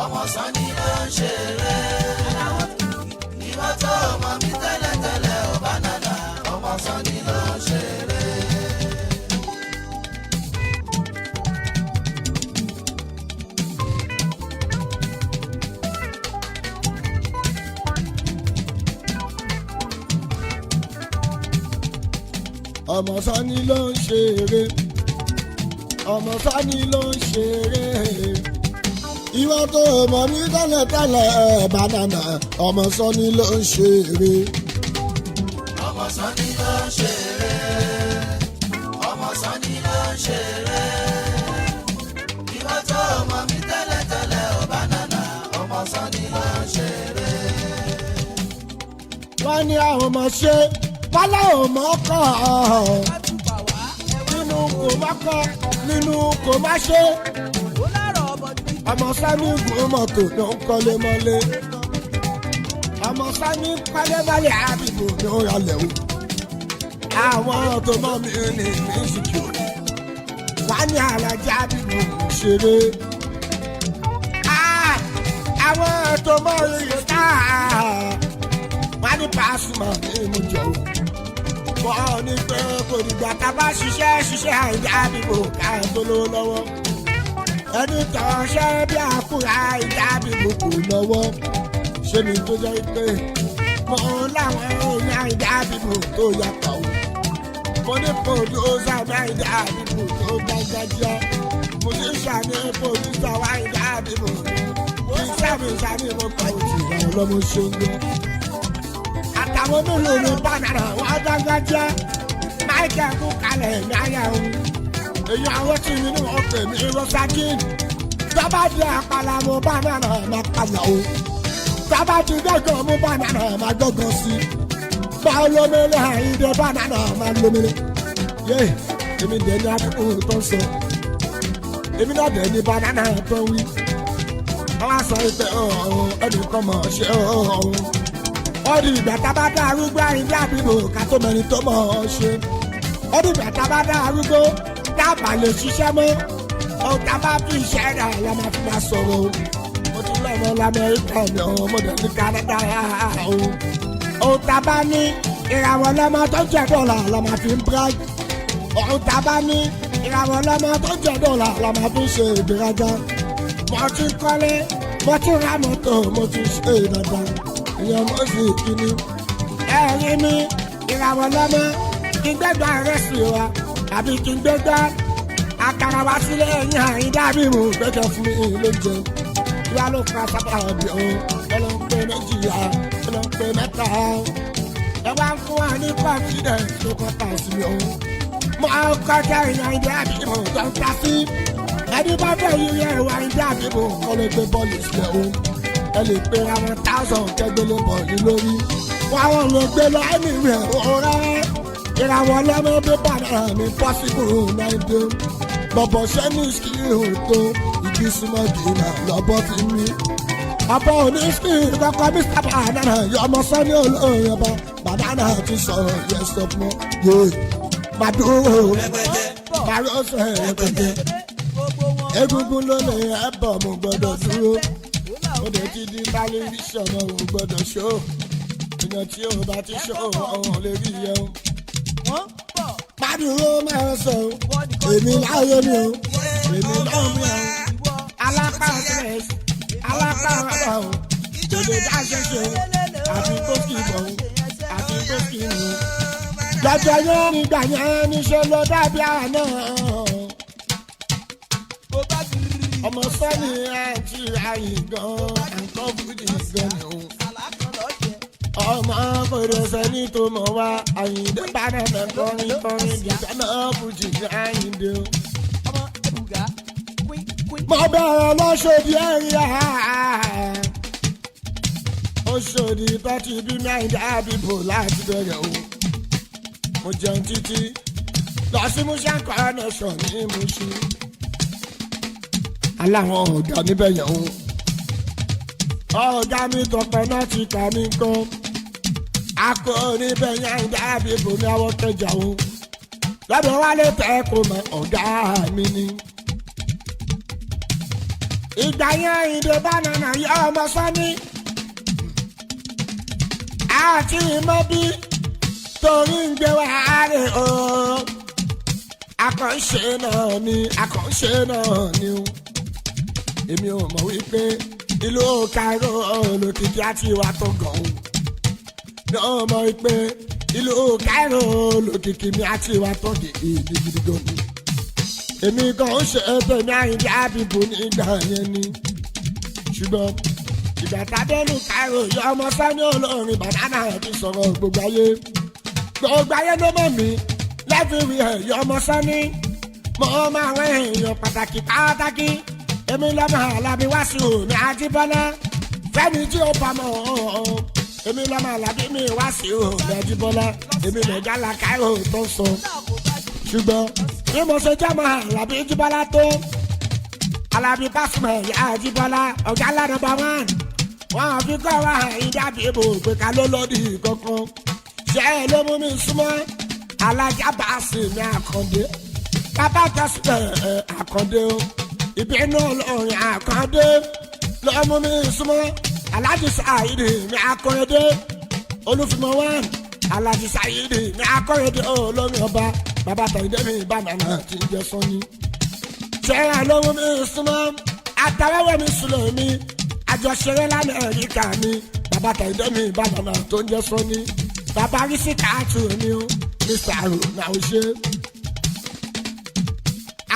ọmọ Sani ló ń ṣeré ìwọ tó mọ̀ mí tẹ́lẹ̀tẹ́lẹ̀ banana ọmọ Sani ló ń ṣeré. ọmọ Sani ló ń ṣeré ọmọ Sani ló ń ṣeré ìwọ tó mọ̀ mí tẹ́lẹ̀tẹ́lẹ̀ banana ọmọ Sani ló ń ṣeré. ọmọ Sani ló ń ṣeré ọmọ Sani ló ń ṣeré ìwọ tó mọ̀ mí tẹ́lẹ̀tẹ́lẹ̀ banana ọmọ Sani ló ń ṣeré. wọ́n ní àwọn ọmọ ṣe wọ́n láwọn ọmọ kọ́ nínú kò má kọ́ nínú kò má ṣe ọmọ Sani gùn mọ́tò ló ń kọ́lé mọ́lé ọmọ Sani kọ́lé mọ́lé àbíbò ló ń rọlẹ̀ o àwọn tó mọ́ mi ní mísíkì wọ́n ní alájà àbíbò ń ṣeré àwọn tó mọ́ iye táà wọ́n ní Pasuma ní ìmújọ o wọ́n ní pé kò dìgbà tá a bá ṣiṣẹ́ àìdá àbíbò ká tó lówó lọ́wọ́ ẹni tọ́ ṣe bí àkúrà àìdá àbíbò kò lọ́wọ́ ṣé mi tó jẹ́ pé mo láwọn èèyàn àìdá àbíbò tó yàtọ̀ o mo ní pòdúsà mi àìdá àbíbò tó dájájá mo ní sàmì pòdúsà wa àìdá àbíbò kí sàmì mo pa òtù ìwà ọlọ́mọ ṣe ń gbọ́. àtàwọn mélòó ló bá nàrà wọn dáńgájá Michael kú kalẹ̀ ní àyà òun èyí àwọn tí mi ní wọn pè mí rosakin tọ́ba di àpàlà mo bá nàrà máa padà o tọ́ba di gángan mo bá nàrà máa gángan sí bá olómele àyíndé bá nàrà máa lómele yé èmi dẹ̀ ní àdúgbò tó ń sọ èmi náà dẹ̀ ní banana tó ń wí wọ́n á sọ pé ẹnìkan mọ̀ ṣe ọdún ìgbà tá a bá dá arúgbó àyíndé àbíbò ká tó mẹ́rin tó mọ̀ ọ́ ṣe ọdún ìgbà tá a bá dá arúgbó dábàá lè ṣiṣẹ́ mọ́ ohun tá a bá fi iṣẹ́ rẹ̀ la máa fi máa sọ̀rọ̀ o mo ti lọ́mọ lamẹ́ríkà ní ọmọdé ní Canada o ohun tá a bá ní ìràwọ̀ lọ́mọ tó jẹ́ dọ́là la máa fi ń brag ohun tá a bá ní ìràwọ̀ lọ́mọ tó jẹ́ dọ́là la máa fi ń ṣe ìgbéraga mo ti ń kọ́lé mo ti ra mọ́tò mo ti ṣe dandan ìyẹn mo sì kíní ẹ̀rín mi ìràwọ̀ lọ́mọ kí gbẹ́gbẹ́ rẹ̀ sí wa àbí kí gbẹ́gbẹ́ àkàrà wá sílé ẹ̀yìn àyíndá bí mo gbẹ́jọ fún mi lóúnjẹ ìwà ló fa sábà ọ̀bì ọ̀hún ọlọ́pẹ́ méjìlá lọ pé mẹ́ta ẹ wá fún wa ní confidence tó kọ́ ta sí mi o. mo kọjá ìyàn ìdí àbíbò tó ń ta sí ẹni bá fẹ́ yí yẹ ìwà ìdí àbíbò kọ́ ló gbé bọ́ọ̀lù sílẹ̀ o. ẹ lè pe àwọn 1000 kẹgbẹ́lẹ́ bọ́ọ̀lù lórí wọn àwọn ló gbé lọ ẹ̀mí rẹ̀ ọ̀rẹ́ ìràwọ̀ ọlọ́mọ bí bàdàrà mi pọ́sibú náà dé bọ̀bọ̀ sẹ́ni skìlì òtó ìdí súnmọ́ dìínà lọ́bọ̀ fi mí. ọ̀pọ̀ òní skìlì kọ́kọ́ mr banana yọmọ sọ́ni olóòrùn ọba banana ti sọ̀rọ̀ yẹ sọ fún ọ yé màdúró màrọ́sọ rẹpẹtẹ egungun ló lè ẹ̀bọ̀ mo gbọ́dọ̀ dúró ó dé ti di tẹlifíṣàn náà mo gbọ́dọ̀ ṣó èèyàn tí o bá ti ṣó ọ̀hún lè rí yẹ o. màdúró máa sọ èmi láyé mi o èmi náà mi o alápá stress alápá ọ̀rọ̀ o ìjọba dáṣẹ́ṣe àfi tó kì í bọ̀ àfi tó kì í mú. lọ́jọ́ yẹn nígbà yẹn níṣẹ́ ló dàbí àná ọmọ sọ́ni àti àyè gan-an nǹkan fújì gan-an o. ọmọ kòrò sẹ́ni tó mọ̀ wá àyìndé banana kọrin kọrin dìgbàna fújì àyìndé o. mo bẹ̀rẹ̀ lọ́sọ̀dì ẹ̀yà oṣòdì tọ́tí bí náírà bíbò láti bẹ̀rẹ̀ o. mo jẹun títí lọ sí musa coronation ní musu aláwọn ọ̀gá níbẹ̀ yẹn o. ọ̀gá mi tọpẹ náà ti kà mí kan akọ níbẹ̀ yẹn dábì bomi àwọn kẹjà o. lọ́dọ̀ wálé tẹ́ kó mọ ọ̀gá mi ni. ìgbà yẹn ìdè banana yọ ọmọ sọ́ni àti ìmọ̀bí torí ń gbé wàhálà o. akọ̀ǹṣe náà ni o. èmi ò mọ̀ wípé ìlú Cairo olókìkí àti ìwà tó gàn ó. mi ò mọ̀ wípé ìlú Cairo olókìkí mi àti ìwà tó gidigidi gan ni. èmi kan ń ṣe tèmi Àyìndé Àbíbù nígbà yẹn ni. ṣùgbọ́n ìgbà tàdénú Cairo yọ ọmọ sani olórin banana ti sọ̀rọ̀ gbogbo ayé ló mọ̀ mí lẹ́fìwì ẹ̀ yọ ọmọ sani mo máa ń èèyàn pàtàkì pàtàkì. èmi lọ́mọ Alábí Wàsíù mi Àjíbọ́lá fẹ́ni tí ó pamọ́ èmi lọ́mọ Alábí mi Wàsíù mi Àjíbọ́lá èmi lè gálà Cairo tó sọ. ṣùgbọ́n bí mo ṣe jẹ́ mọ́ Alábí Àjíbọ́lá tó Alábí Pasuma ìyá Àjíbọ́lá ọ̀gá lánàbà wọn wọn fi kọ́ wa Àyìndé Àbíbù pé ká ló lòdì kankan ṣé ẹ ló mú mi súnmọ́ Alájà Bàásì mi Àkàndé bàbá tẹ̀sílẹ̀ Àkàndé o. ìbínú olórin Àkàndé ló mú mi súnmọ́ Aláàjì Sáyídì mi Akóredé Olúfìmọ̀ wọn Aláàjì Sáyídì mi Akóredé olórin ọba bàbá Àyìndé mi banana tí ń jẹ sọ́ni. ṣé ẹ ló mú mi súnmọ́ àtàwẹ́wẹ́ mi sùlọ̀ mi àjọṣeré l'Amẹ́ríkà mi bàbá Àyìndé mi banana tó ń jẹ sọ́ni. bàbá rísí káàtù mi o Mr. Aruna ò ṣe.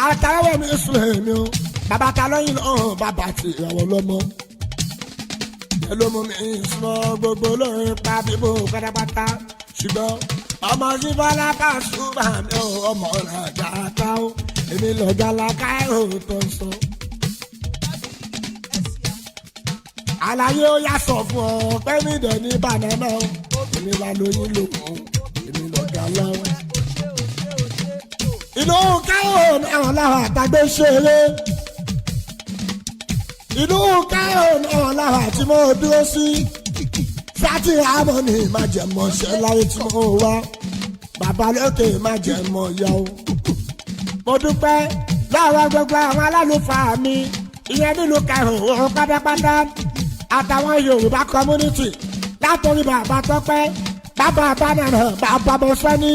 àtàwẹ́wẹ́ mi sùlọ̀ mi o bàbá ta lọ́yìn náà bàbá ti ìràwọ̀ lọ́mọ. ẹ ló mú mi súnmọ́ gbogbo olórin pa bíbó pátápátá. ṣùgbọ́n ọmọ sí Bọ́lá Pasuma mi ò ọmọ làjà ká ó èmi lọ́jà la Cairo tó ń sọ. àlàyé ó yà sọ fún ọ pé mi dẹ̀ ní banana èmi la lóyún lòun èmi lọ́jà láwọn. ìlú Cairo náà làwọn àtàgbé ṣeré. ìlú Cairo náà làwọn àti mo dúró sí. sátì harmony má jẹ mọ́ ṣe láyé tí mo wá. bàbá lókè má jẹ mọ́ yá o. mo dúpẹ́ lọ́wọ́ gbogbo àwọn alálùfáà mi ìyẹn nílùú Cairo òun pátápátá àtàwọn Yorùbá community látòrí bàbá Tọ́pẹ́ bàbá banana bàbá Bọ́sẹ́ni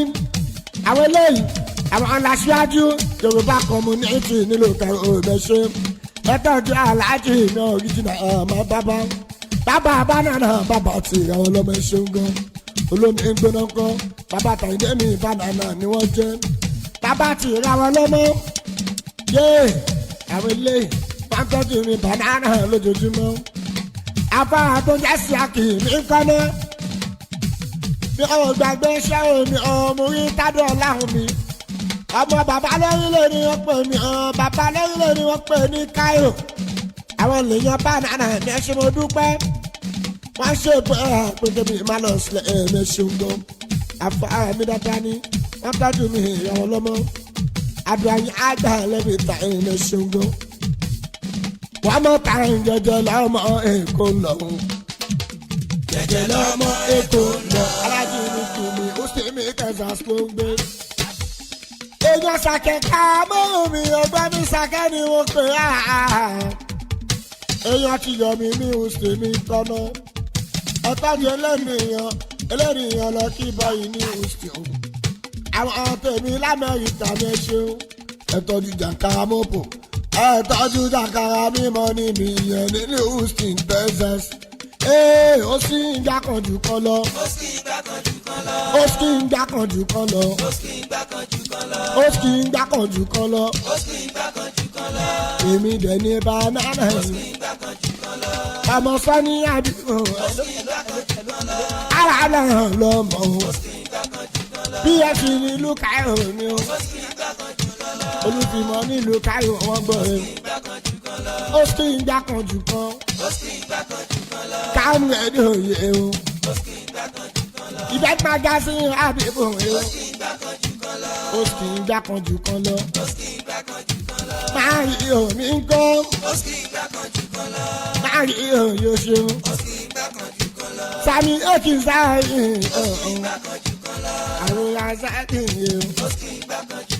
àwọn eléyìí àwọn aláṣíwájú Yorùbá community nílùú Cairo òmẹṣẹ ẹtọ́jú aláàjì mi original ọmọ bàbá banana bàbá tí àwọn ọlọ́mọ ẹṣin gan olómi gbóná kan bàbá Àyìndé mi banana ni wọ́n jẹ́ bàbá tí ra wọn lọ́mọ yé àwọn eléyìí wọ́n tọ́jú mi banana lójoojúmọ́ afárá tó jẹ́ sí akìmí kọ́nà mi ò gbàgbé iṣẹ́ omi ọmọ orí tádùn ọ̀làhùn mi ọmọ bàbá lórílẹ̀ ni wọ́n pè mí bàbá lórílẹ̀ ni wọ́n pè ní Cairo àwọn èèyàn banana ní ẹṣin mo dúpẹ́ wọ́n ṣe pété mi má lọ sílẹ̀ ẹ̀mí ṣeun gan afárá mi dáadáa ni wọ́n tọ́jú mi ìyàwó lọ́mọ àdúrà yín àgbà lẹ́bi ta ẹ̀mí ṣeun gan wọ́n mọ̀ ta ìjọjọ lọ́mọ Èkó lọ́hùn jẹjẹ lọ́mọ Èkó lọ alájí ní tùmí ó sì mí kẹsàn-án ló ń gbé. èèyàn sàkẹ́ ká mọ́ mi ọgbọ́n mi sàkẹ́ ni wọ́n pè á. èèyàn ti yọ mí ní òsè mi tọ́nà ọ̀tọ́jú ẹlẹ́nìyàn lọ kí báyìí ní òsè o. àwọn tèmi l'Amẹ́ríkà mi ṣeun ẹ̀tọ́jú jàǹkàrà mọ́pò ẹ̀tọ́jú jàǹkàrà mímọ́ ní mi yẹn nínú Houston Texas. Ó sì ń gbà kan jù kan lọ. Ó sì ń gbà kan jù kan lọ. Ó sì ń gbà kan jù kan lọ. Ó sì ń gbà kan jù kan lọ. Ó sì ń gbà kan jù kan lọ. Ó sì ń gbà kan jù kan lọ. Èmi dẹ̀ ní banana. Ó sì ń gbà kan jù kan lọ. Ọmọ Sani àdúgbò. Ó sì ń gbà kan jù kan lọ. Ara náà lọ mọ̀ o. Ó sì ń gbà kan jù kan lọ. Bí ẹ fi ní ìlú Cairo ni o. Ó sì ń gbà kan jù kan lọ. Olùfimọ̀ ní ìlú Cairo wọ́n gbọ́ ẹ. Ó sì ń gbà kan jù kan. Ó sì ń gbà kan jù kan lọ. Káàmù ẹ̀dùn òye o. Ó sì ń gbà kan jù kan lọ. Ìbẹ́ magazine àbíbò o. Ó sì ń gbà kan jù kan lọ. Ó sì ń gbà kan jù kan lọ. Ó sì ń gbà kan jù kan lọ. Máa rí omi ń kọ́. Ó sì ń gbà kan jù kan lọ. Máa rí òye o ṣeun. Ó sì ń gbà kan jù kan lọ. Sami Eki sáyé. Ó sì ń gbà kan jù kan lọ. Àrùn àṣà kìí o. Ó sì ń gbà kan jù